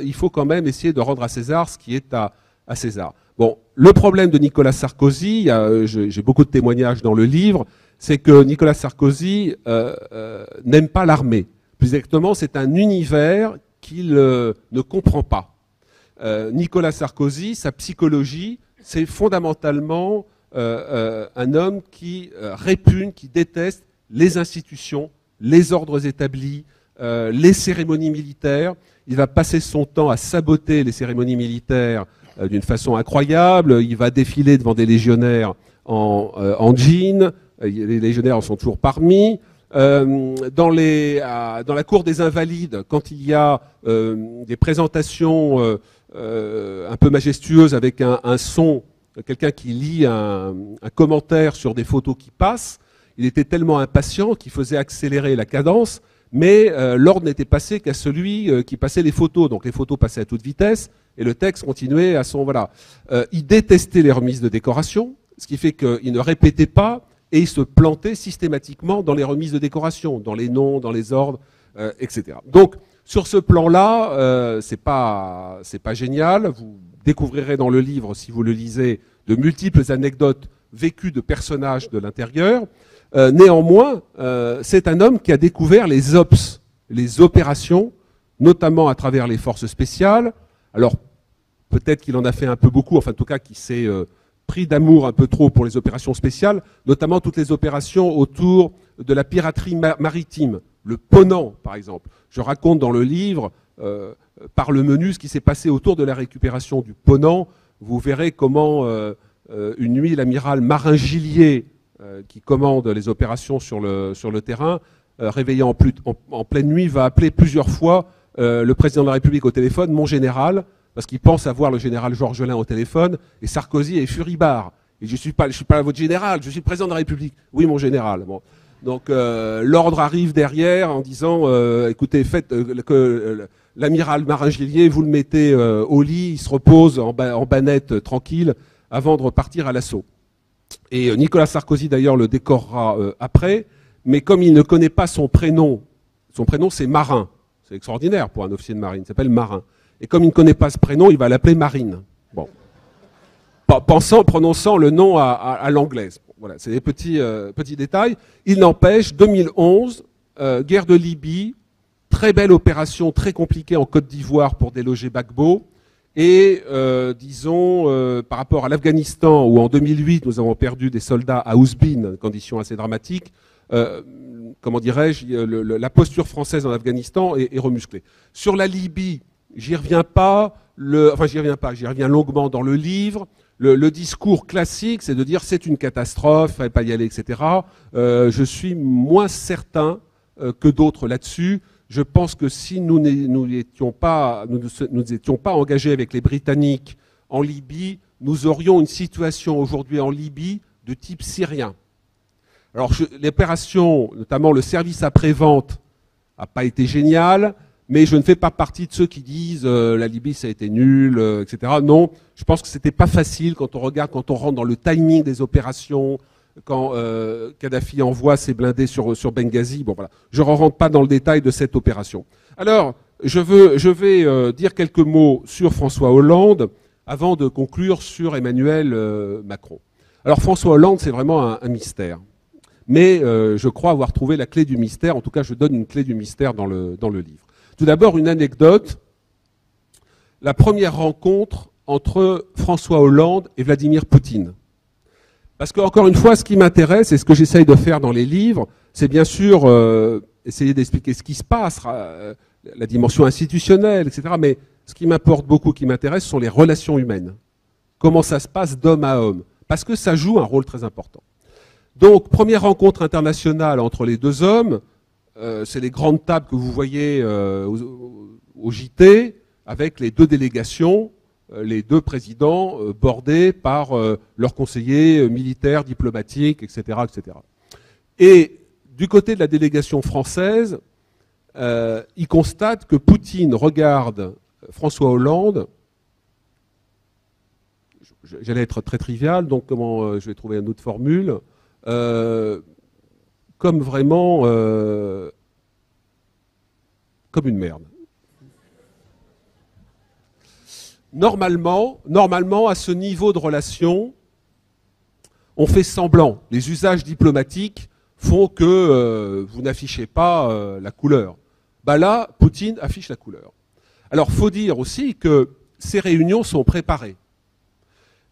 il faut quand même essayer de rendre à César ce qui est à César. Bon, le problème de Nicolas Sarkozy, j'ai beaucoup de témoignages dans le livre, c'est que Nicolas Sarkozy n'aime pas l'armée. Plus exactement, c'est un univers qu'il ne comprend pas. Nicolas Sarkozy, sa psychologie, c'est fondamentalement un homme qui répugne, qui déteste les institutions, les ordres établis, les cérémonies militaires. Il va passer son temps à saboter les cérémonies militaires d'une façon incroyable. Il va défiler devant des légionnaires en jean. Les légionnaires en sont toujours parmi. Dans la cour des Invalides, quand il y a des présentations un peu majestueuses avec un son, quelqu'un qui lit un commentaire sur des photos qui passent, il était tellement impatient qu'il faisait accélérer la cadence, mais l'ordre n'était passé qu'à celui qui passait les photos. Donc les photos passaient à toute vitesse et le texte continuait à son... Voilà. Il détestait les remises de décoration, ce qui fait qu'il ne répétait pas et il se plantait systématiquement dans les remises de décoration, dans les noms, dans les ordres, etc. Donc sur ce plan-là, c'est pas génial. Vous découvrirez dans le livre, si vous le lisez, de multiples anecdotes vécues de personnages de l'intérieur. Néanmoins, c'est un homme qui a découvert les OPS, les opérations, notamment à travers les forces spéciales. Alors, peut-être qu'il en a fait un peu beaucoup, enfin en tout cas qui s'est pris d'amour un peu trop pour les opérations spéciales, notamment toutes les opérations autour de la piraterie maritime, le Ponant par exemple. Je raconte dans le livre, par le menu, ce qui s'est passé autour de la récupération du Ponant. Vous verrez comment une nuit l'amiral Marin-Gillier, qui commande les opérations sur le terrain, réveillé en pleine nuit, va appeler plusieurs fois le président de la République au téléphone, mon général, parce qu'il pense avoir le général Georgelin au téléphone, et Sarkozy est furibard. Et je suis pas votre général, je suis le président de la République. Oui, mon général. Bon. Donc l'ordre arrive derrière en disant, écoutez, faites que l'amiral Marin-Gillier, vous le mettez au lit, il se repose en bannette tranquille avant de repartir à l'assaut. Et Nicolas Sarkozy d'ailleurs le décorera après, mais comme il ne connaît pas son prénom c'est Marin, c'est extraordinaire pour un officier de marine, il s'appelle Marin. Et comme il ne connaît pas ce prénom, il va l'appeler Marine. Bon. Prononçant le nom à l'anglaise. Bon, voilà, c'est des petits détails. Il n'empêche, 2011, guerre de Libye, très belle opération, très compliquée en Côte d'Ivoire pour déloger Gbagbo. Et disons, par rapport à l'Afghanistan, où en 2008, nous avons perdu des soldats à Ouzbine, conditions assez dramatiques, comment dirais-je, la posture française en Afghanistan est remusclée. Sur la Libye, j'y reviens longuement dans le livre. Le discours classique, c'est de dire c'est une catastrophe, il ne fallait pas y aller, etc. Je suis moins certain que d'autres là-dessus. Je pense que si nous n'étions pas engagés avec les Britanniques en Libye, nous aurions une situation aujourd'hui en Libye de type syrien. Alors l'opération, notamment le service après-vente, n'a pas été génial, mais je ne fais pas partie de ceux qui disent la Libye ça a été nul, etc. Non, je pense que c'était pas facile quand on rentre dans le timing des opérations, quand Kadhafi envoie ses blindés sur Benghazi. Bon voilà, je ne rentre pas dans le détail de cette opération. Alors, je vais dire quelques mots sur François Hollande avant de conclure sur Emmanuel Macron. Alors François Hollande, c'est vraiment un mystère. Mais je crois avoir trouvé la clé du mystère. En tout cas, je donne une clé du mystère dans le livre. Tout d'abord, une anecdote. La première rencontre entre François Hollande et Vladimir Poutine. Parce que, encore une fois, ce qui m'intéresse, et ce que j'essaye de faire dans les livres, c'est bien sûr essayer d'expliquer ce qui se passe, la dimension institutionnelle, etc. Mais ce qui m'importe beaucoup, qui m'intéresse, sont les relations humaines. Comment ça se passe d'homme à homme. Parce que ça joue un rôle très important. Donc, première rencontre internationale entre les deux hommes, c'est les grandes tables que vous voyez au JT, avec les deux délégations, les deux présidents bordés par leurs conseillers militaires, diplomatiques, etc., etc. Et du côté de la délégation française, il constate que Poutine regarde François Hollande. J'allais être très trivial, donc comment je vais trouver une autre formule. Comme vraiment comme une merde. Normalement, à ce niveau de relation, on fait semblant. Les usages diplomatiques font que vous n'affichez pas la couleur. Bah là, Poutine affiche la couleur. Alors, faut dire aussi que ces réunions sont préparées.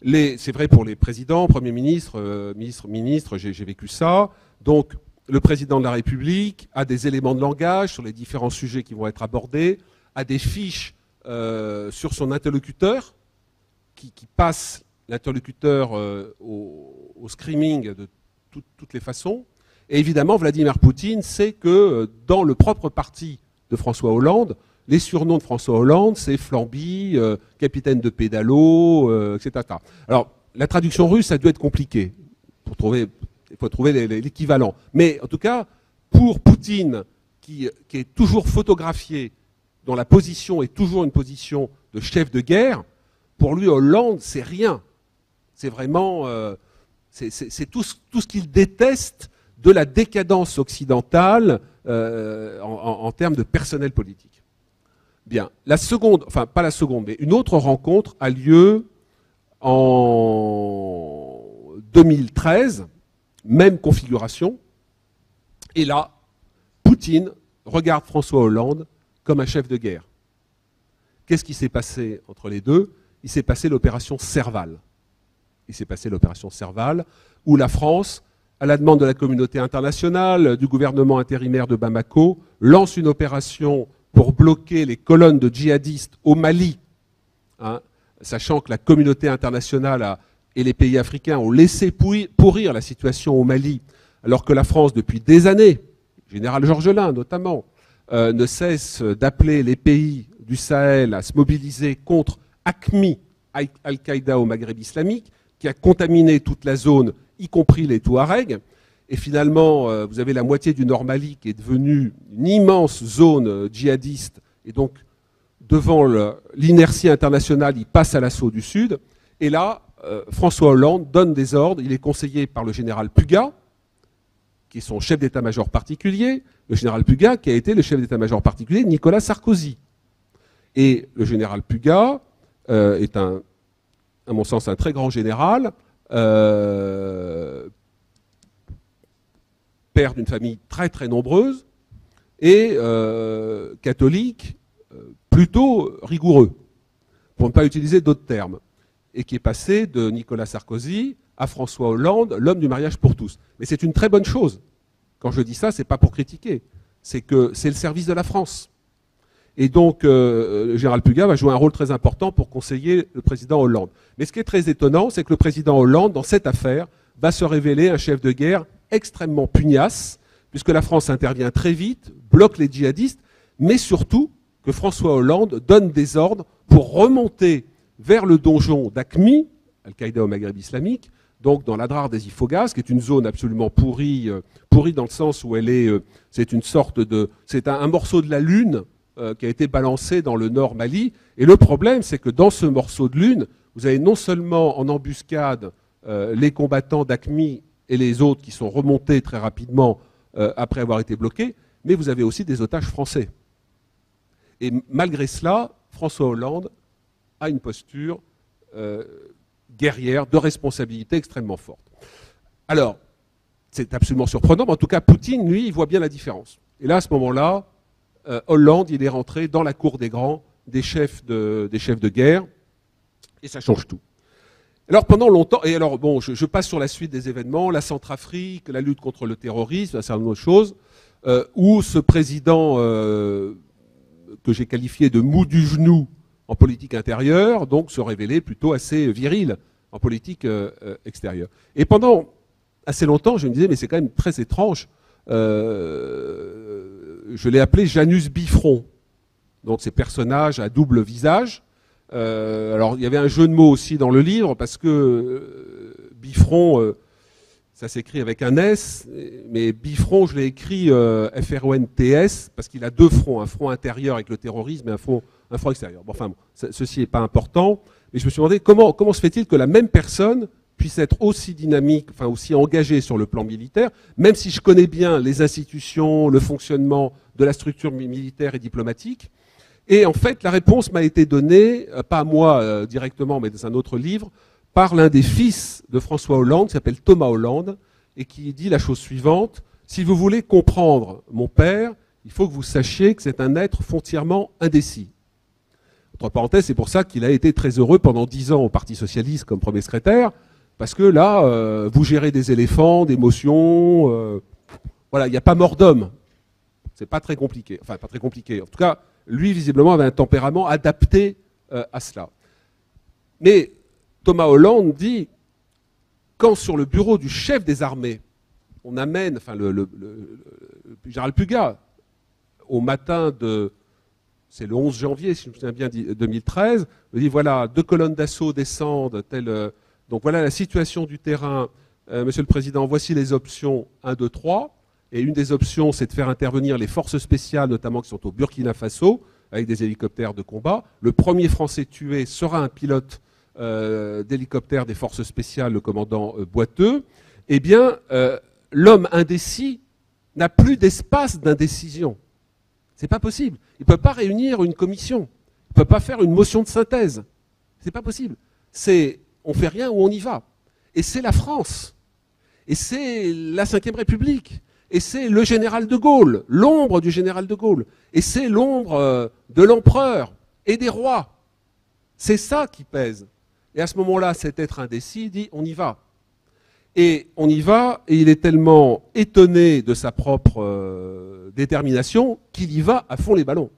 C'est vrai pour les présidents, premiers ministres, ministres, j'ai vécu ça. Donc, le président de la République a des éléments de langage sur les différents sujets qui vont être abordés, a des fiches sur son interlocuteur, qui passe l'interlocuteur au screaming de toutes les façons. Et évidemment, Vladimir Poutine sait que dans le propre parti de François Hollande, les surnoms de François Hollande, c'est Flamby, capitaine de pédalo, etc. Alors, la traduction russe, ça doit être compliqué. Il faut trouver l'équivalent. Mais en tout cas, pour Poutine, qui est toujours photographié, dont la position est toujours une position de chef de guerre, pour lui, Hollande, c'est rien. C'est vraiment... c'est tout ce qu'il déteste de la décadence occidentale en termes de personnel politique. Bien, la seconde, enfin pas la seconde, mais une autre rencontre a lieu en 2013, même configuration, et là, Poutine regarde François Hollande comme un chef de guerre. Qu'est-ce qui s'est passé entre les deux? Il s'est passé l'opération Serval. Où la France, à la demande de la communauté internationale, du gouvernement intérimaire de Bamako, lance une opération pour bloquer les colonnes de djihadistes au Mali, hein, sachant que la communauté internationale a et les pays africains ont laissé pourrir la situation au Mali, alors que la France, depuis des années, général Georgelin notamment, ne cesse d'appeler les pays du Sahel à se mobiliser contre AQMI, Al-Qaïda au Maghreb islamique, qui a contaminé toute la zone, y compris les Touaregs. Et finalement, vous avez la moitié du Nord Mali qui est devenue une immense zone djihadiste. Et donc, devant l'inertie internationale, il passe à l'assaut du Sud. Et là, François Hollande donne des ordres. Il est conseillé par le général Puga, qui est son chef d'état-major particulier. Le général Puga, qui a été le chef d'état-major particulier de Nicolas Sarkozy. Et le général Puga est, à mon sens, un très grand général, père d'une famille très très nombreuse et catholique, plutôt rigoureux, pour ne pas utiliser d'autres termes, et qui est passé de Nicolas Sarkozy à François Hollande, l'homme du mariage pour tous. Mais c'est une très bonne chose. Quand je dis ça, c'est pas pour critiquer, c'est que c'est le service de la France. Et donc, le général Puga va jouer un rôle très important pour conseiller le président Hollande. Mais ce qui est très étonnant, c'est que le président Hollande, dans cette affaire, va se révéler un chef de guerre extrêmement pugnace, puisque la France intervient très vite, bloque les djihadistes, mais surtout que François Hollande donne des ordres pour remonter vers le donjon d'AQMI, Al-Qaïda au Maghreb islamique, donc dans l'Adrar des Ifoghas, qui est une zone absolument pourrie dans le sens où elle est, c'est une sorte de, c'est un morceau de la lune qui a été balancé dans le nord Mali. Et le problème, c'est que dans ce morceau de lune, vous avez non seulement en embuscade les combattants d'AQMI et les autres qui sont remontés très rapidement après avoir été bloqués, mais vous avez aussi des otages français. Et malgré cela, François Hollande a une posture guerrière, de responsabilité extrêmement forte. Alors, c'est absolument surprenant, mais en tout cas, Poutine, lui, il voit bien la différence. Et là, à ce moment-là, Hollande, il est rentré dans la cour des grands, des chefs de guerre, et ça change tout. Alors pendant longtemps, et alors bon, je passe sur la suite des événements, la Centrafrique, la lutte contre le terrorisme, un certain nombre de choses, où ce président que j'ai qualifié de mou du genou en politique intérieure, donc se révélait plutôt assez viril en politique extérieure. Et pendant assez longtemps, je me disais, mais c'est quand même très étrange, je l'ai appelé Janus Bifront, donc ces personnages à double visage. Alors il y avait un jeu de mots aussi dans le livre, parce que Bifront, ça s'écrit avec un S, mais Bifront, je l'ai écrit F-R-O-N-T-S, parce qu'il a deux fronts, un front intérieur avec le terrorisme et un front extérieur. Bon, enfin, bon, ceci n'est pas important, mais je me suis demandé comment se fait-il que la même personne puisse être aussi dynamique, enfin aussi engagée sur le plan militaire, même si je connais bien les institutions, le fonctionnement de la structure militaire et diplomatique. Et en fait, la réponse m'a été donnée, pas à moi directement, mais dans un autre livre, par l'un des fils de François Hollande, qui s'appelle Thomas Hollande, et qui dit la chose suivante: si vous voulez comprendre mon père, il faut que vous sachiez que c'est un être foncièrement indécis. Entre parenthèses, c'est pour ça qu'il a été très heureux pendant 10 ans au Parti Socialiste comme premier secrétaire, parce que là, vous gérez des éléphants, des motions, voilà, il n'y a pas mort d'homme. C'est pas très compliqué. Enfin, pas très compliqué. En tout cas, lui, visiblement, avait un tempérament adapté à cela. Mais Thomas Hollande dit, quand sur le bureau du chef des armées, on amène, enfin, le général Puga, au matin de, c'est le 11 janvier, si je me souviens bien, 2013, il dit, voilà, 2 colonnes d'assaut descendent, donc voilà la situation du terrain. Monsieur le Président, voici les options 1, 2, 3. Et une des options, c'est de faire intervenir les forces spéciales, notamment qui sont au Burkina Faso, avec des hélicoptères de combat. Le premier Français tué sera un pilote d'hélicoptère des forces spéciales, le commandant Boiteux. Eh bien, l'homme indécis n'a plus d'espace d'indécision. C'est pas possible. Il ne peut pas réunir une commission. Il ne peut pas faire une motion de synthèse. C'est pas possible. On fait rien ou on y va. Et c'est la France. Et c'est la Ve République. Et c'est le général de Gaulle, l'ombre du général de Gaulle. Et c'est l'ombre de l'empereur et des rois. C'est ça qui pèse. Et à ce moment-là, cet être indécis dit, on y va. Et on y va, et il est tellement étonné de sa propre détermination qu'il y va à fond les ballons.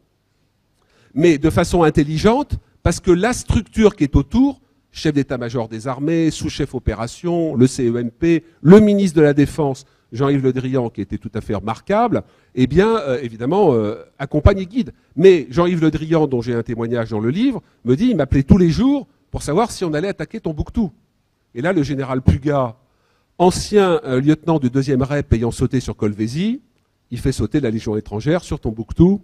Mais de façon intelligente, parce que la structure qui est autour chef d'état-major des armées, sous-chef opération, le CEMP, le ministre de la Défense, Jean-Yves Le Drian, qui était tout à fait remarquable, eh bien, évidemment, accompagne et guide. Mais Jean-Yves Le Drian, dont j'ai un témoignage dans le livre, me dit, il m'appelait tous les jours pour savoir si on allait attaquer Tombouctou. Et là, le général Puga, ancien lieutenant du 2e REP ayant sauté sur Kolwezi, il fait sauter la Légion étrangère sur Tombouctou,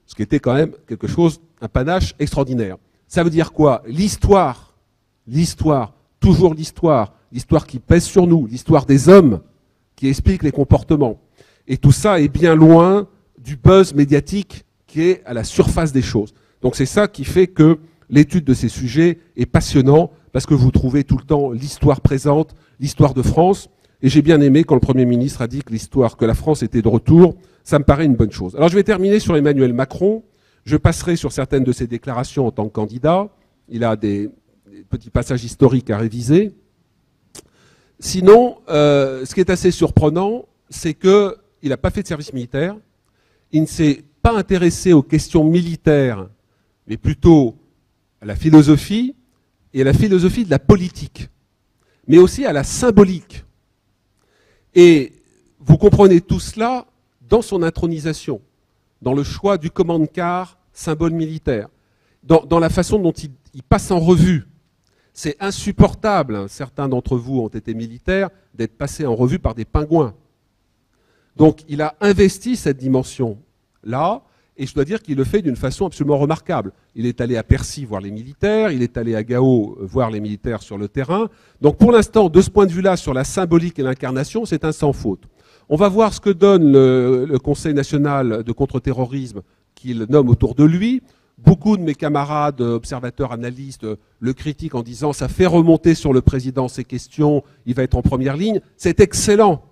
ce qui était quand même quelque chose, un panache extraordinaire. Ça veut dire quoi? L'histoire, toujours l'histoire qui pèse sur nous, l'histoire des hommes, qui explique les comportements. Et tout ça est bien loin du buzz médiatique qui est à la surface des choses. Donc c'est ça qui fait que l'étude de ces sujets est passionnante, parce que vous trouvez tout le temps l'histoire présente, l'histoire de France. Et j'ai bien aimé quand le Premier ministre a dit que la France était de retour. Ça me paraît une bonne chose. Alors je vais terminer sur Emmanuel Macron. Je passerai sur certaines de ses déclarations en tant que candidat. Il a des petits passages historiques à réviser. Sinon, ce qui est assez surprenant, c'est qu'il n'a pas fait de service militaire. Il ne s'est pas intéressé aux questions militaires, mais plutôt à la philosophie et à la philosophie de la politique, mais aussi à la symbolique. Et vous comprenez tout cela dans son intronisation, dans le choix du commande-car, symbole militaire, dans la façon dont il passe en revue. C'est insupportable, hein, certains d'entre vous ont été militaires, d'être passés en revue par des pingouins. Donc il a investi cette dimension-là, et je dois dire qu'il le fait d'une façon absolument remarquable. Il est allé à Percy voir les militaires, il est allé à Gao voir les militaires sur le terrain. Donc pour l'instant, de ce point de vue-là, sur la symbolique et l'incarnation, c'est un sans faute. On va voir ce que donne le Conseil national de contre-terrorisme qu'il nomme autour de lui. Beaucoup de mes camarades observateurs, analystes le critiquent en disant « ça fait remonter sur le président ces questions, il va être en première ligne ». C'est excellent.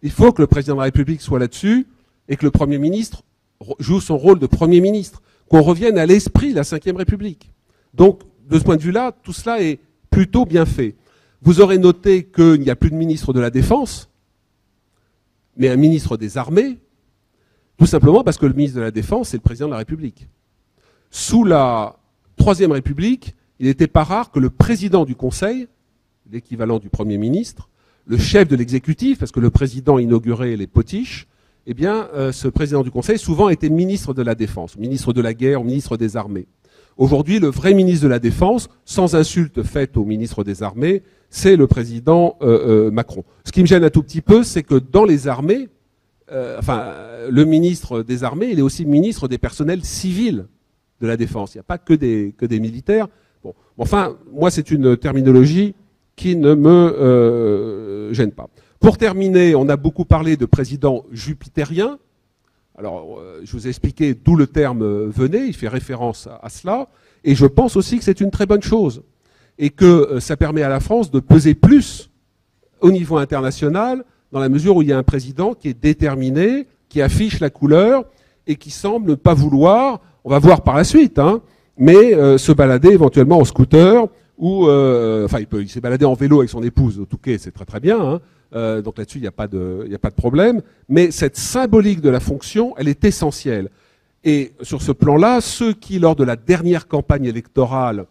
Il faut que le président de la République soit là-dessus et que le Premier ministre joue son rôle de Premier ministre, qu'on revienne à l'esprit de la Ve République. Donc, de ce point de vue-là, tout cela est plutôt bien fait. Vous aurez noté qu'il n'y a plus de ministre de la Défense, mais un ministre des Armées, tout simplement parce que le ministre de la Défense, c'est le président de la République. Sous la Troisième République, il n'était pas rare que le président du Conseil, l'équivalent du Premier ministre, le chef de l'exécutif, parce que le président inaugurait les potiches, eh bien, ce président du Conseil souvent était ministre de la Défense, ministre de la Guerre, ministre des Armées. Aujourd'hui, le vrai ministre de la Défense, sans insulte faite au ministre des Armées, c'est le président Macron. Ce qui me gêne un tout petit peu, c'est que dans les armées, le ministre des Armées, il est aussi ministre des personnels civils de la Défense. Il n'y a pas que des militaires. Bon, enfin, moi, c'est une terminologie qui ne me gêne pas. Pour terminer, on a beaucoup parlé de président jupitérien. Alors, je vous ai expliqué d'où le terme venait, il fait référence à cela, et je pense aussi que c'est une très bonne chose, et que ça permet à la France de peser plus au niveau international, dans la mesure où il y a un président qui est déterminé, qui affiche la couleur, et qui semble ne pas vouloir, on va voir par la suite, hein, mais se balader éventuellement en scooter, ou, il s'est baladé en vélo avec son épouse au Touquet, c'est très très bien, hein. Donc là-dessus, il n'y a pas de problème. Mais cette symbolique de la fonction, elle est essentielle. Et sur ce plan-là, ceux qui, lors de la dernière campagne électorale,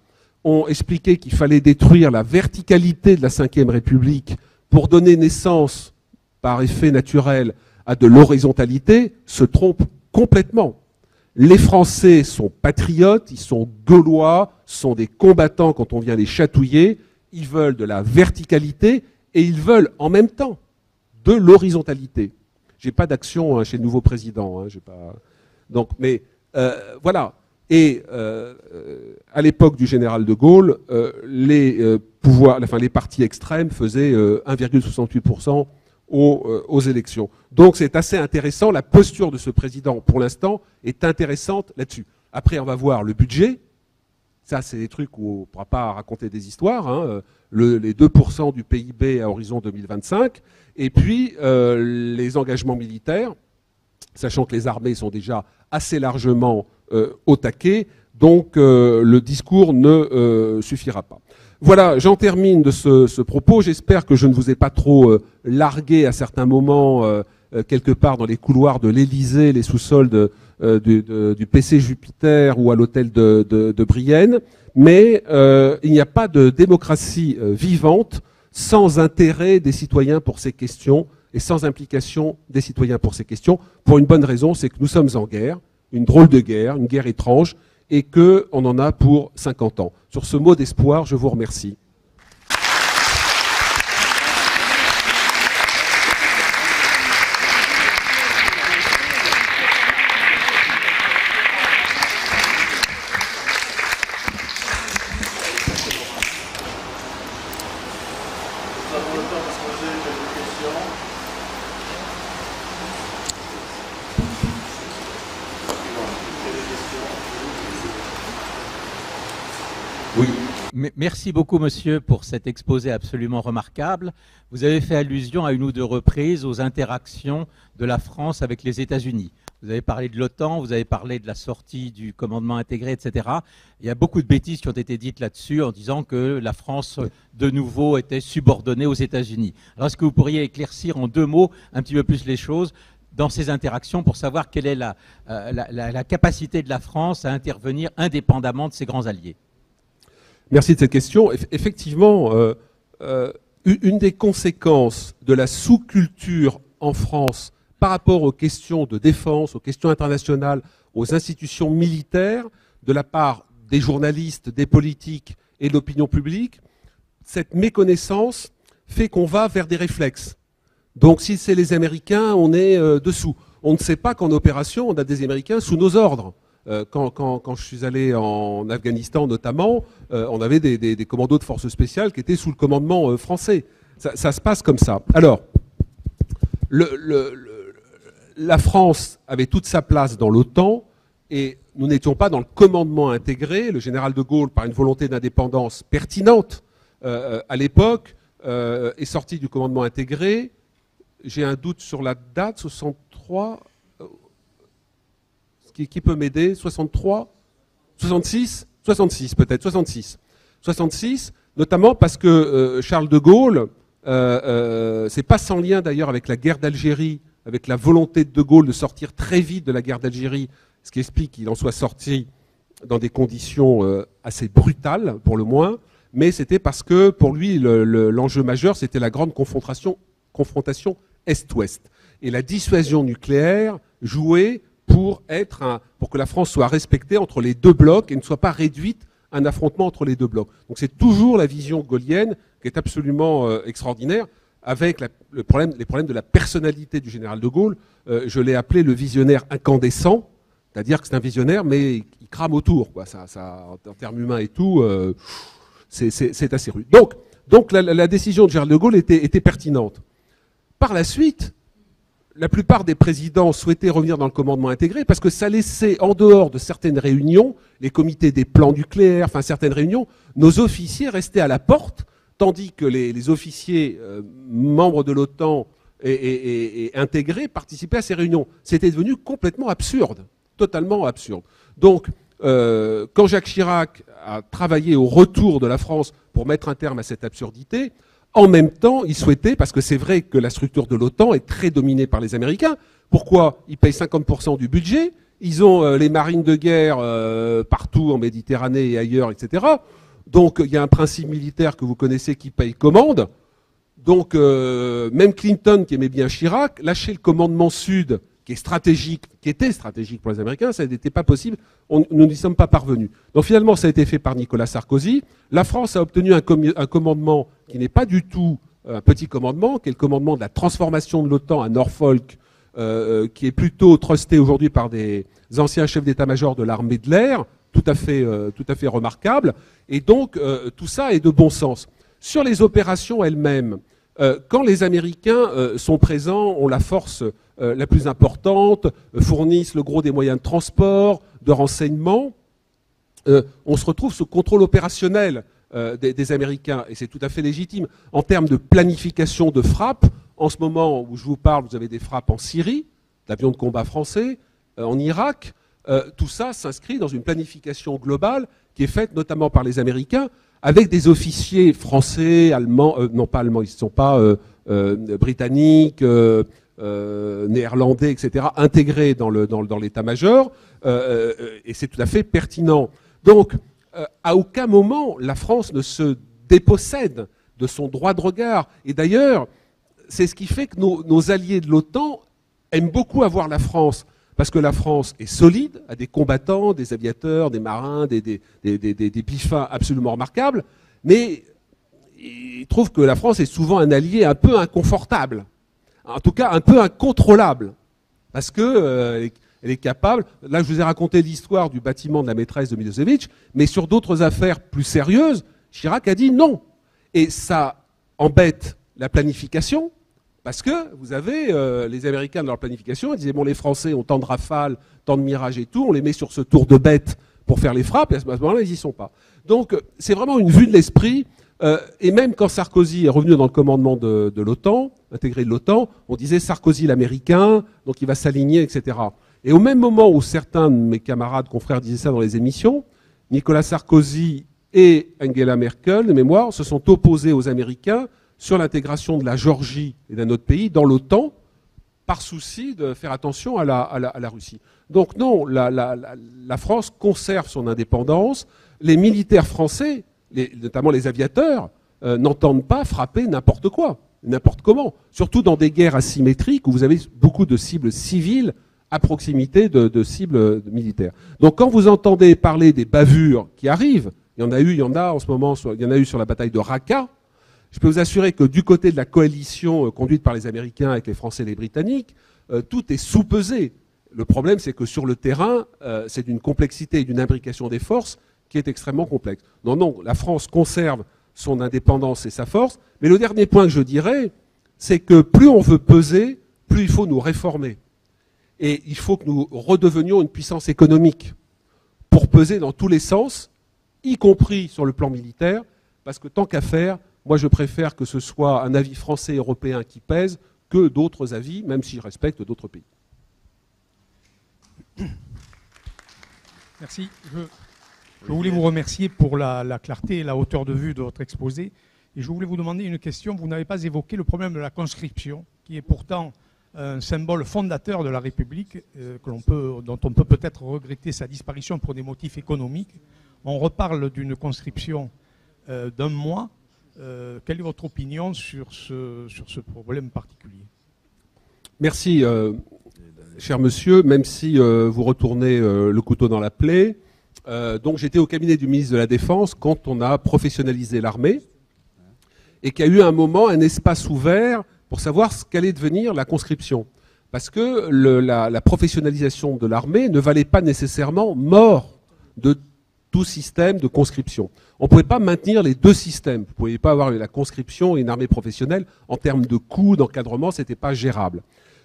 ont expliqué qu'il fallait détruire la verticalité de la Ve République pour donner naissance, par effet naturel, à de l'horizontalité, se trompent complètement. Les Français sont patriotes, ils sont gaulois, sont des combattants quand on vient les chatouiller, ils veulent de la verticalité, et ils veulent en même temps de l'horizontalité. J'ai pas d'action chez le nouveau président, j'ai pas. Donc, mais voilà. Et à l'époque du général de Gaulle, les partis extrêmes faisaient 1,68% aux élections. Donc c'est assez intéressant. La posture de ce président, pour l'instant, est intéressante là-dessus. Après, on va voir le budget. Ça, c'est des trucs où on ne pourra pas raconter des histoires, hein. Les 2% du PIB à horizon 2025, et puis les engagements militaires, sachant que les armées sont déjà assez largement au taquet, donc le discours ne suffira pas. Voilà, j'en termine de ce propos. J'espère que je ne vous ai pas trop largué à certains moments quelque part dans les couloirs de l'Élysée, les sous-sols du PC Jupiter ou à l'hôtel de Brienne. mais il n'y a pas de démocratie vivante sans intérêt des citoyens pour ces questions et sans implication des citoyens pour ces questions, pour une bonne raison, c'est que nous sommes en guerre, une drôle de guerre, une guerre étrange, et qu'on en a pour 50 ans. Sur ce mot d'espoir, je vous remercie. Oui. Merci beaucoup, monsieur, pour cet exposé absolument remarquable. Vous avez fait allusion à une ou deux reprises aux interactions de la France avec les États-Unis. Vous avez parlé de l'OTAN, vous avez parlé de la sortie du commandement intégré, etc. Il y a beaucoup de bêtises qui ont été dites là-dessus en disant que la France, de nouveau, était subordonnée aux États-Unis. Alors, est-ce que vous pourriez éclaircir en 2 mots un petit peu plus les choses dans ces interactions pour savoir quelle est la capacité de la France à intervenir indépendamment de ses grands alliés? Merci de cette question. Effectivement, une des conséquences de la sous-culture en France par rapport aux questions de défense, aux questions internationales, aux institutions militaires, de la part des journalistes, des politiques et de l'opinion publique, cette méconnaissance fait qu'on va vers des réflexes. Donc si c'est les Américains, on est dessous. On ne sait pas qu'en opération, on a des Américains sous nos ordres. Quand je suis allé en Afghanistan notamment, on avait des commandos de forces spéciales qui étaient sous le commandement français. Ça se passe comme ça. Alors, la France avait toute sa place dans l'OTAN et nous n'étions pas dans le commandement intégré. Le général de Gaulle, par une volonté d'indépendance pertinente à l'époque, est sorti du commandement intégré. J'ai un doute sur la date, 63... Qui peut m'aider? 63 66 66 peut-être, 66. 66, notamment parce que Charles de Gaulle, c'est pas sans lien d'ailleurs avec la guerre d'Algérie, avec la volonté de Gaulle de sortir très vite de la guerre d'Algérie, ce qui explique qu'il en soit sorti dans des conditions assez brutales, pour le moins, mais c'était parce que pour lui, l'enjeu majeur, c'était la grande confrontation Est-Ouest. Et la dissuasion nucléaire jouait pour que la France soit respectée entre les deux blocs et ne soit pas réduite à un affrontement entre les deux blocs. Donc c'est toujours la vision gaullienne qui est absolument extraordinaire, avec les problèmes de la personnalité du général de Gaulle. Je l'ai appelé le visionnaire incandescent, c'est-à-dire que c'est un visionnaire, mais il crame autour, quoi. En termes humains et tout, c'est assez rude. Donc la décision de Charles de Gaulle était pertinente. Par la suite, la plupart des présidents souhaitaient revenir dans le commandement intégré parce que ça laissait en dehors de certaines réunions, les comités des plans nucléaires, enfin certaines réunions, nos officiers restaient à la porte, tandis que les officiers membres de l'OTAN et intégrés participaient à ces réunions. C'était devenu complètement absurde, totalement absurde. Donc, quand Jacques Chirac a travaillé au retour de la France pour mettre un terme à cette absurdité, en même temps, ils souhaitaient, parce que c'est vrai que la structure de l'OTAN est très dominée par les Américains. Pourquoi? Ils payent 50% du budget, ils ont les marines de guerre partout en Méditerranée et ailleurs, etc. Donc il y a un principe militaire que vous connaissez qui paye commande. Donc même Clinton, qui aimait bien Chirac, lâchait le commandement sud, qui était stratégique pour les Américains, ça n'était pas possible, nous n'y sommes pas parvenus. Donc finalement, ça a été fait par Nicolas Sarkozy. La France a obtenu un commandement qui n'est pas du tout un petit commandement, qui est le commandement de la transformation de l'OTAN à Norfolk, qui est plutôt trusté aujourd'hui par des anciens chefs d'état-major de l'armée de l'air, tout à fait remarquable. Et donc, tout ça est de bon sens. Sur les opérations elles-mêmes, quand les Américains sont présents, ont la force la plus importante, fournissent le gros des moyens de transport, de renseignement, on se retrouve sous contrôle opérationnel des Américains, et c'est tout à fait légitime. En termes de planification de frappe, en ce moment où je vous parle, vous avez des frappes en Syrie, d'avions de combat français, en Irak, tout ça s'inscrit dans une planification globale qui est faite notamment par les Américains, avec des officiers français, allemands, non pas allemands, ils ne sont pas britanniques, néerlandais, etc., intégrés dans l'état-major, et c'est tout à fait pertinent. Donc, à aucun moment la France ne se dépossède de son droit de regard. Et d'ailleurs, c'est ce qui fait que nos alliés de l'OTAN aiment beaucoup avoir la France, parce que la France est solide, a des combattants, des aviateurs, des marins, des piffins absolument remarquables, mais ils trouvent que la France est souvent un allié un peu inconfortable, en tout cas un peu incontrôlable, parce que elle est capable. Là, je vous ai raconté l'histoire du bâtiment de la maîtresse de Milosevic, mais sur d'autres affaires plus sérieuses, Chirac a dit non. Et ça embête la planification, parce que vous avez les Américains dans leur planification, ils disaient bon, les Français ont tant de Rafales, tant de Mirage et tout, on les met sur ce tour de bête pour faire les frappes, et à ce moment-là, ils n'y sont pas. Donc, c'est vraiment une vue de l'esprit. Et même quand Sarkozy est revenu dans le commandement de l'OTAN, intégré de l'OTAN, on disait Sarkozy l'américain, donc il va s'aligner, etc. Et au même moment où certains de mes camarades, confrères disaient ça dans les émissions, Nicolas Sarkozy et Angela Merkel, de mémoire, se sont opposés aux Américains sur l'intégration de la Géorgie et d'un autre pays dans l'OTAN, par souci de faire attention à la Russie. Donc non, la France conserve son indépendance. Les militaires français, notamment les aviateurs, n'entendent pas frapper n'importe quoi, n'importe comment. Surtout dans des guerres asymétriques où vous avez beaucoup de cibles civiles à proximité de cibles militaires. Donc quand vous entendez parler des bavures qui arrivent, il y en a en ce moment, il y en a eu sur la bataille de Raqqa, je peux vous assurer que du côté de la coalition conduite par les Américains avec les Français et les Britanniques, tout est sous-pesé. Le problème, c'est que sur le terrain, c'est d'une complexité et d'une imbrication des forces qui est extrêmement complexe. Non, la France conserve son indépendance et sa force, mais le dernier point que je dirais, c'est que plus on veut peser, plus il faut nous réformer. Et il faut que nous redevenions une puissance économique pour peser dans tous les sens, y compris sur le plan militaire, parce que tant qu'à faire, moi je préfère que ce soit un avis français et européen qui pèse que d'autres avis, même si je respecte d'autres pays. Merci. Je voulais vous remercier pour la clarté et la hauteur de vue de votre exposé. Et je voulais vous demander une question. Vous n'avez pas évoqué le problème de la conscription, qui est pourtant un symbole fondateur de la République, dont on peut peut-être regretter sa disparition pour des motifs économiques. On reparle d'une conscription d'un mois. Quelle est votre opinion sur ce problème particulier? Merci, cher monsieur, même si vous retournez le couteau dans la plaie. Donc j'étais au cabinet du ministre de la Défense quand on a professionnalisé l'armée et qu'il y a eu un moment, un espace ouvert pour savoir ce qu'allait devenir la conscription. Parce que la professionnalisation de l'armée ne valait pas nécessairement mort de tout système de conscription. On ne pouvait pas maintenir les deux systèmes. Vous ne pouviez pas avoir la conscription et une armée professionnelle. En termes de coûts, d'encadrement, ce n'était pas gérable.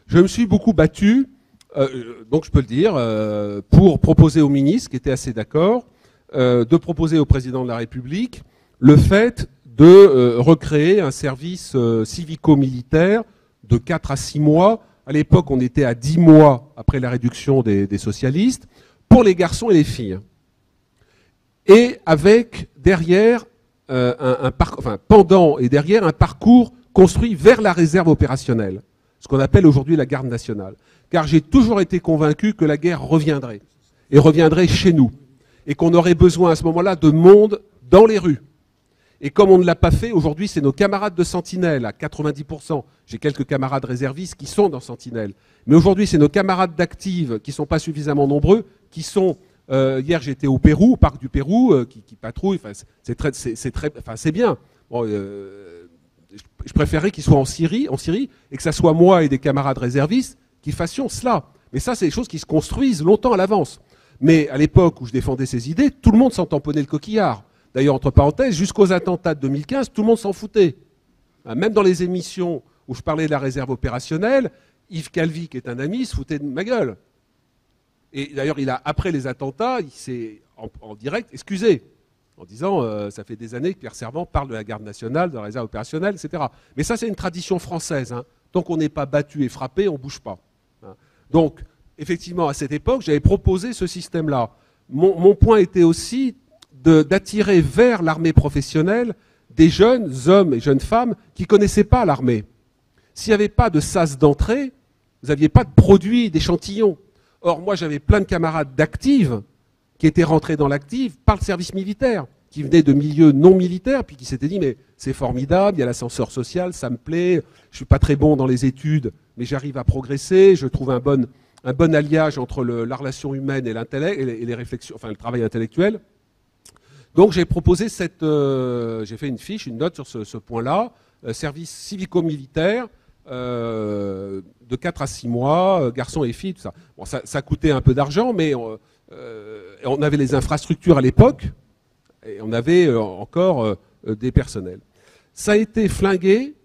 Je me suis beaucoup battu, donc je peux le dire, pour proposer au ministre, qui était assez d'accord, de proposer au président de la République le fait de recréer un service civico-militaire de 4 à 6 mois. À l'époque, on était à 10 mois après la réduction des socialistes, pour les garçons et les filles. Et avec derrière pendant et derrière un parcours construit vers la réserve opérationnelle, ce qu'on appelle aujourd'hui la garde nationale. Car j'ai toujours été convaincu que la guerre reviendrait, et reviendrait chez nous, et qu'on aurait besoin à ce moment-là de monde dans les rues. Et comme on ne l'a pas fait, aujourd'hui c'est nos camarades de Sentinelle à 90%. J'ai quelques camarades réservistes qui sont dans Sentinelle. Mais aujourd'hui c'est nos camarades d'active qui ne sont pas suffisamment nombreux, qui sont... hier j'étais au Pérou, au parc du Pérou, qui patrouille, c'est bien. Bon, je préférerais qu'ils soient en Syrie, et que ça soit moi et des camarades réservistes qui fassions cela. Mais ça, c'est des choses qui se construisent longtemps à l'avance. Mais à l'époque où je défendais ces idées, tout le monde s'en tamponnait le coquillard. D'ailleurs, entre parenthèses, jusqu'aux attentats de 2015, tout le monde s'en foutait. Même dans les émissions où je parlais de la réserve opérationnelle, Yves Calvi, qui est un ami, se foutait de ma gueule. Et d'ailleurs, après les attentats, il s'est en direct excusé, en disant ça fait des années que Pierre Servan parle de la garde nationale, de la réserve opérationnelle, etc. Mais ça, c'est une tradition française. Hein. Tant qu'on n'est pas battu et frappé, on ne bouge pas. Hein. Donc, effectivement, à cette époque, j'avais proposé ce système-là. Mon point était aussi d'attirer vers l'armée professionnelle des jeunes hommes et jeunes femmes qui ne connaissaient pas l'armée. S'il n'y avait pas de sas d'entrée, vous n'aviez pas de produits, d'échantillons. Or, moi, j'avais plein de camarades d'actives qui étaient rentrés dans l'active par le service militaire, qui venaient de milieux non militaires, puis qui s'étaient dit mais c'est formidable, il y a l'ascenseur social, ça me plaît, je suis pas très bon dans les études, mais j'arrive à progresser, je trouve un bon alliage entre la relation humaine et l'intellect et les réflexions, enfin le travail intellectuel. Donc j'ai proposé j'ai fait une fiche, une note sur ce point-là, service civico-militaire, de 4 à 6 mois, garçons et filles, tout ça. Bon, ça coûtait un peu d'argent, mais on avait les infrastructures à l'époque, et on avait encore des personnels. Ça a été flingué,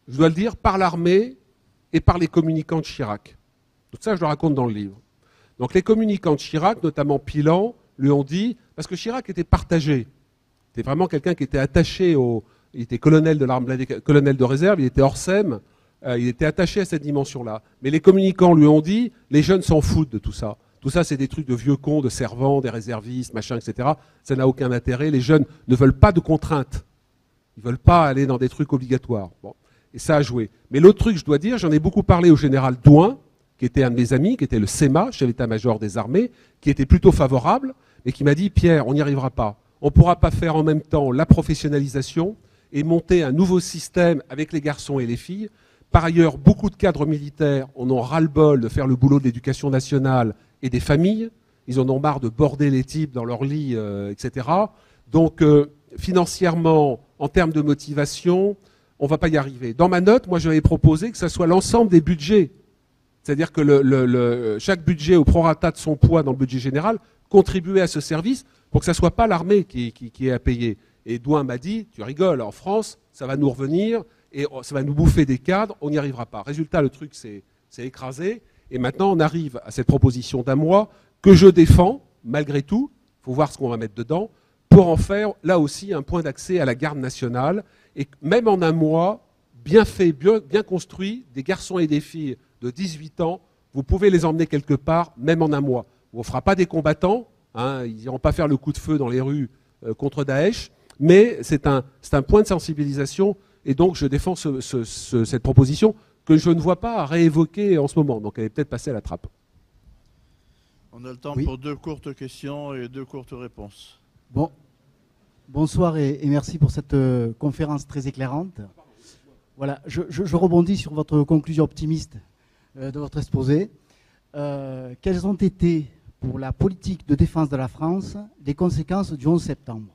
je dois le dire, par l'armée et par les communicants de Chirac. Tout ça, je le raconte dans le livre. Donc les communicants de Chirac, notamment Pilan, lui ont dit, parce que Chirac était partagé, c'était vraiment quelqu'un qui était attaché il était colonel de l'arme blindée, colonel de réserve, il était hors SEM, il était attaché à cette dimension-là. Mais les communicants lui ont dit, les jeunes s'en foutent de tout ça. Tout ça, c'est des trucs de vieux cons, de servants, des réservistes, machin, etc. Ça n'a aucun intérêt. Les jeunes ne veulent pas de contraintes. Ils ne veulent pas aller dans des trucs obligatoires. Bon. Et ça a joué. Mais l'autre truc, je dois dire, j'en ai beaucoup parlé au général Douin, qui était un de mes amis, qui était le CEMA, chef d'état-major des armées, qui était plutôt favorable, et qui m'a dit, Pierre, on n'y arrivera pas. On ne pourra pas faire en même temps la professionnalisation et monter un nouveau système avec les garçons et les filles. Par ailleurs, beaucoup de cadres militaires en ont ras-le-bol de faire le boulot de l'éducation nationale et des familles. Ils en ont marre de border les types dans leur lit, etc. Donc, financièrement, en termes de motivation, on ne va pas y arriver. Dans ma note, moi, j'avais proposé que ça soit l'ensemble des budgets. C'est-à-dire que chaque budget, au prorata de son poids dans le budget général, contribuait à ce service pour que ça ne soit pas l'armée qui est à payer. Et Douin m'a dit, tu rigoles, en France, ça va nous revenir et ça va nous bouffer des cadres, on n'y arrivera pas. Résultat, le truc s'est écrasé. Et maintenant, on arrive à cette proposition d'un mois que je défends, malgré tout, il faut voir ce qu'on va mettre dedans, pour en faire, là aussi, un point d'accès à la garde nationale. Et même en un mois, bien fait, bien construit, des garçons et des filles de 18 ans, vous pouvez les emmener quelque part, même en un mois. On ne fera pas des combattants, hein, ils n'iront pas faire le coup de feu dans les rues contre Daesh, mais c'est un point de sensibilisation, et donc je défends cette proposition que je ne vois pas à réévoquer en ce moment, donc elle est peut-être passée à la trappe. On a le temps Oui. pour 2 courtes questions et 2 courtes réponses. Bon. Bonsoir et merci pour cette conférence très éclairante. Voilà, je rebondis sur votre conclusion optimiste de votre exposé. Quelles ont été, pour la politique de défense de la France, les conséquences du 11 septembre?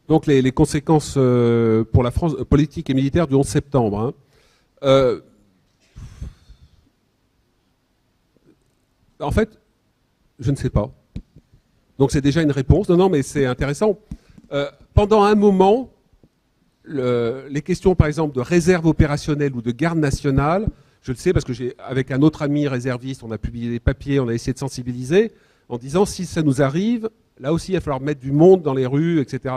Donc les conséquences pour la France politique et militaire du 11 septembre. Hein. En fait, je ne sais pas. Donc c'est déjà une réponse. Non, mais c'est intéressant. Pendant un moment, les questions, par exemple, de réserve opérationnelle ou de garde nationale, je le sais parce que avec un autre ami réserviste, on a publié des papiers, on a essayé de sensibiliser, en disant si ça nous arrive, là aussi, il va falloir mettre du monde dans les rues, etc.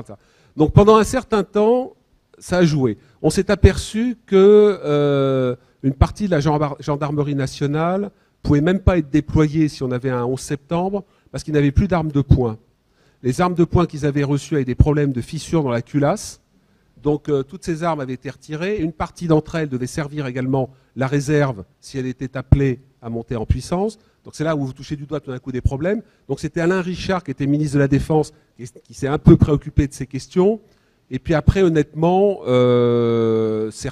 Donc pendant un certain temps, ça a joué. On s'est aperçu que une partie de la gendarmerie nationale pouvait même pas être déployée si on avait un 11 septembre, parce qu'ils n'avaient plus d'armes de poing. Les armes de poing qu'ils avaient reçues avaient des problèmes de fissures dans la culasse. Donc toutes ces armes avaient été retirées. Une partie d'entre elles devait servir également la réserve si elle était appelée à monter en puissance. Donc c'est là où vous touchez du doigt tout d'un coup des problèmes. Donc c'était Alain Richard qui était ministre de la Défense qui s'est un peu préoccupé de ces questions. Et puis après, honnêtement, c'est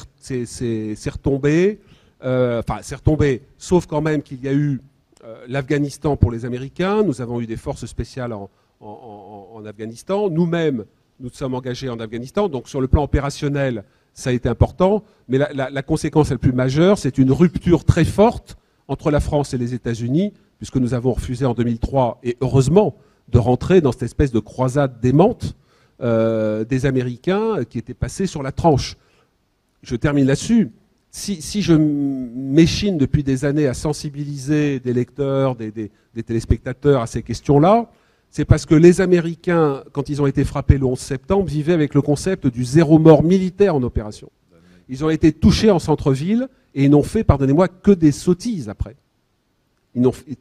retombé. Enfin, c'est retombé, sauf quand même qu'il y a eu l'Afghanistan pour les Américains. Nous avons eu des forces spéciales en Afghanistan. Nous-mêmes, nous sommes engagés en Afghanistan. Donc sur le plan opérationnel, ça a été important. Mais la conséquence la plus majeure, c'est une rupture très forte entre la France et les États-Unis, puisque nous avons refusé en 2003, et heureusement, de rentrer dans cette espèce de croisade démente des Américains qui étaient passés sur la tranche. Je termine là-dessus. Si je m'échine depuis des années à sensibiliser des lecteurs, des téléspectateurs à ces questions-là, c'est parce que les Américains, quand ils ont été frappés le 11 septembre, vivaient avec le concept du zéro mort militaire en opération. Ils ont été touchés en centre-ville et ils n'ont fait, pardonnez-moi, que des sottises après.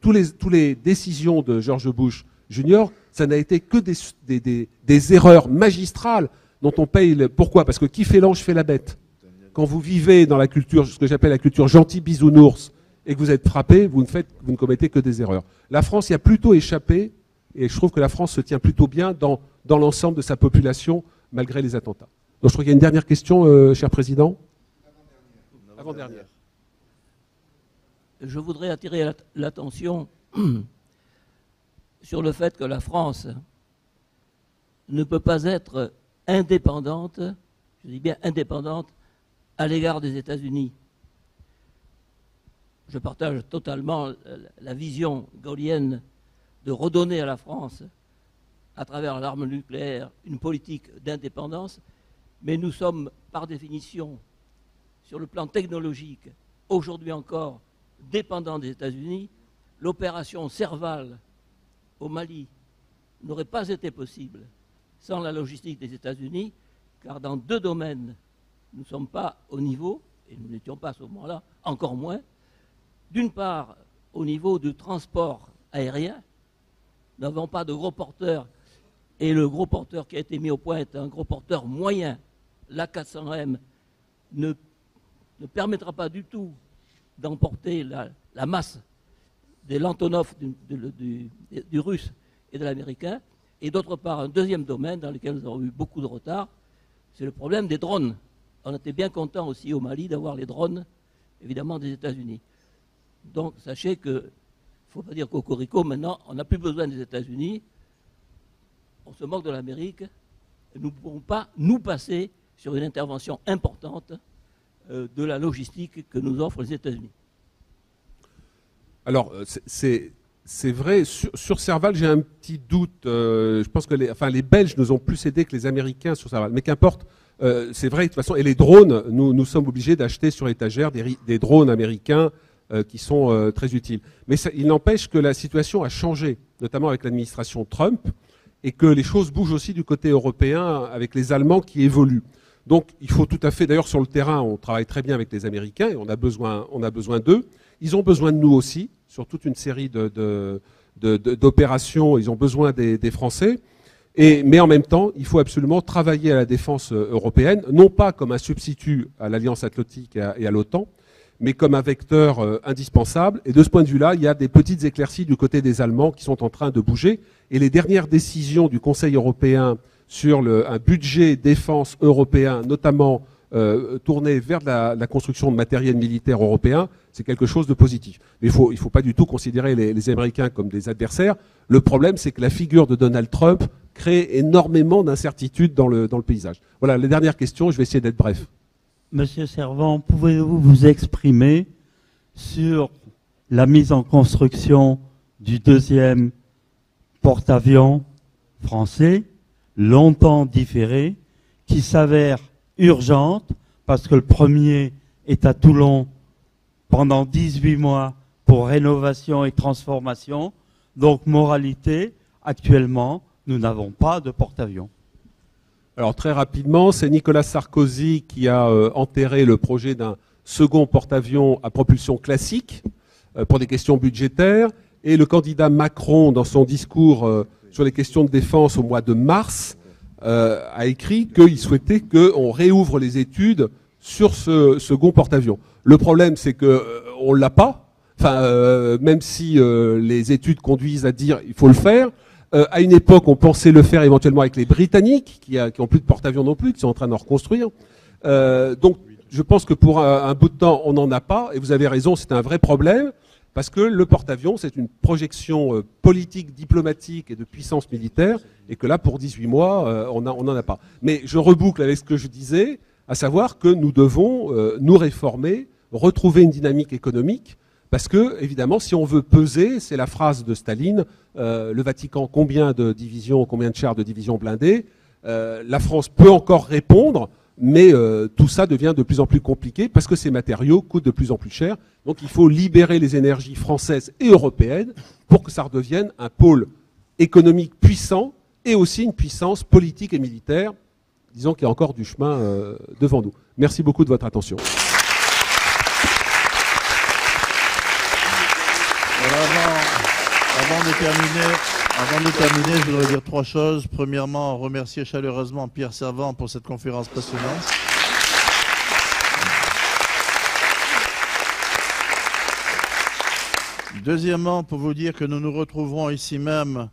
Tous les décisions de George Bush Jr., ça n'a été que des erreurs magistrales dont on paye. Pourquoi? Parce que qui fait l'ange fait la bête. Quand vous vivez dans la culture, ce que j'appelle la culture gentil bisounours, et que vous êtes frappé, vous ne commettez que des erreurs. La France y a plutôt échappé, et je trouve que la France se tient plutôt bien dans l'ensemble de sa population, malgré les attentats. Donc je crois qu'il y a une dernière question, cher Président. Avant-dernière. Je voudrais attirer l'attention sur le fait que la France ne peut pas être indépendante, je dis bien indépendante, à l'égard des États-Unis. Je partage totalement la vision gaullienne de redonner à la France, à travers l'arme nucléaire, une politique d'indépendance, mais nous sommes, par définition, sur le plan technologique, aujourd'hui encore, dépendants des États-Unis. L'opération Serval au Mali n'aurait pas été possible sans la logistique des États-Unis, car dans 2 domaines, nous ne sommes pas au niveau, et nous n'étions pas à ce moment-là, encore moins. D'une part, au niveau du transport aérien, nous n'avons pas de gros porteurs, et le gros porteur qui a été mis au point est un gros porteur moyen. L'A400M ne permettra pas du tout d'emporter la masse de l'Antonov du russe et de l'américain. Et d'autre part, un deuxième domaine dans lequel nous avons eu beaucoup de retard, c'est le problème des drones. On était bien content aussi au Mali d'avoir les drones, évidemment, des États-Unis. Donc, sachez qu'il ne faut pas dire cocorico, maintenant, on n'a plus besoin des États-Unis. On se moque de l'Amérique. Nous ne pourrons pas nous passer sur une intervention importante de la logistique que nous offrent les États-Unis. Alors, c'est vrai, sur Serval, j'ai un petit doute. Je pense que les Belges nous ont plus aidés que les Américains sur Serval. Mais qu'importe, c'est vrai, de toute façon, et les drones, nous sommes obligés d'acheter sur étagère des drones américains qui sont très utiles. Mais il n'empêche que la situation a changé, notamment avec l'administration Trump, et que les choses bougent aussi du côté européen avec les Allemands qui évoluent. Donc il faut tout à fait, d'ailleurs sur le terrain, on travaille très bien avec les Américains et on a besoin d'eux. Ils ont besoin de nous aussi, sur toute une série d'opérations, ils ont besoin des Français. Mais en même temps, il faut absolument travailler à la défense européenne, non pas comme un substitut à l'Alliance Atlantique et à l'OTAN, mais comme un vecteur indispensable. Et de ce point de vue-là, il y a des petites éclaircies du côté des Allemands qui sont en train de bouger. Et les dernières décisions du Conseil européen sur un budget défense européen, notamment tourné vers la construction de matériel militaire européen, c'est quelque chose de positif. Mais il faut pas du tout considérer les Américains comme des adversaires. Le problème, c'est que la figure de Donald Trump crée énormément d'incertitudes dans le paysage. Voilà, les dernières questions, je vais essayer d'être bref. Monsieur Servan, pouvez-vous vous exprimer sur la mise en construction du 2e porte-avions français, longtemps différé, qui s'avère urgente, parce que le premier est à Toulon pendant 18 mois pour rénovation et transformation. Donc, moralité, actuellement, nous n'avons pas de porte-avions. Alors très rapidement, c'est Nicolas Sarkozy qui a enterré le projet d'un second porte-avions à propulsion classique pour des questions budgétaires. Et le candidat Macron, dans son discours sur les questions de défense au mois de mars, a écrit qu'il souhaitait qu'on réouvre les études sur ce second porte-avions. Le problème, c'est qu'on ne l'a pas. Enfin, même si les études conduisent à dire il faut le faire. À une époque, on pensait le faire éventuellement avec les Britanniques, qui ont plus de porte-avions non plus, qui sont en train d'en reconstruire. Donc, je pense que pour un bout de temps, on n'en a pas. Et vous avez raison, c'est un vrai problème, parce que le porte-avions, c'est une projection politique, diplomatique et de puissance militaire, et que là, pour 18 mois, on n'en a pas. Mais je reboucle avec ce que je disais, à savoir que nous devons nous réformer, retrouver une dynamique économique, parce que, évidemment, si on veut peser, c'est la phrase de Staline, le Vatican, combien de chars de division blindés, la France peut encore répondre, mais tout ça devient de plus en plus compliqué parce que ces matériaux coûtent de plus en plus cher. Donc il faut libérer les énergies françaises et européennes pour que ça redevienne un pôle économique puissant et aussi une puissance politique et militaire. Disons qu'il y a encore du chemin devant nous. Merci beaucoup de votre attention. Avant de terminer, je voudrais dire 3 choses. Premièrement, remercier chaleureusement Pierre Servan pour cette conférence passionnante. « 100 Deuxièmement, pour vous dire que nous nous retrouverons ici même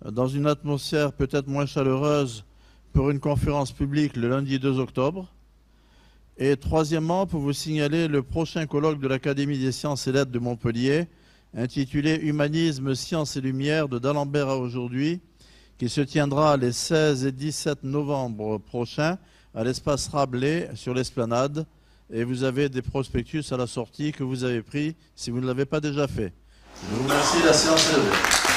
dans une atmosphère peut-être moins chaleureuse pour une conférence publique le lundi 2 octobre. Et troisièmement, pour vous signaler le prochain colloque de l'Académie des sciences et lettres de Montpellier, intitulé « Humanisme, sciences et lumière de d'Alembert à aujourd'hui », qui se tiendra les 16 et 17 novembre prochains à l'espace Rabelais sur l'Esplanade. Et vous avez des prospectus à la sortie que vous avez pris si vous ne l'avez pas déjà fait. Je vous remercie, la séance est levée.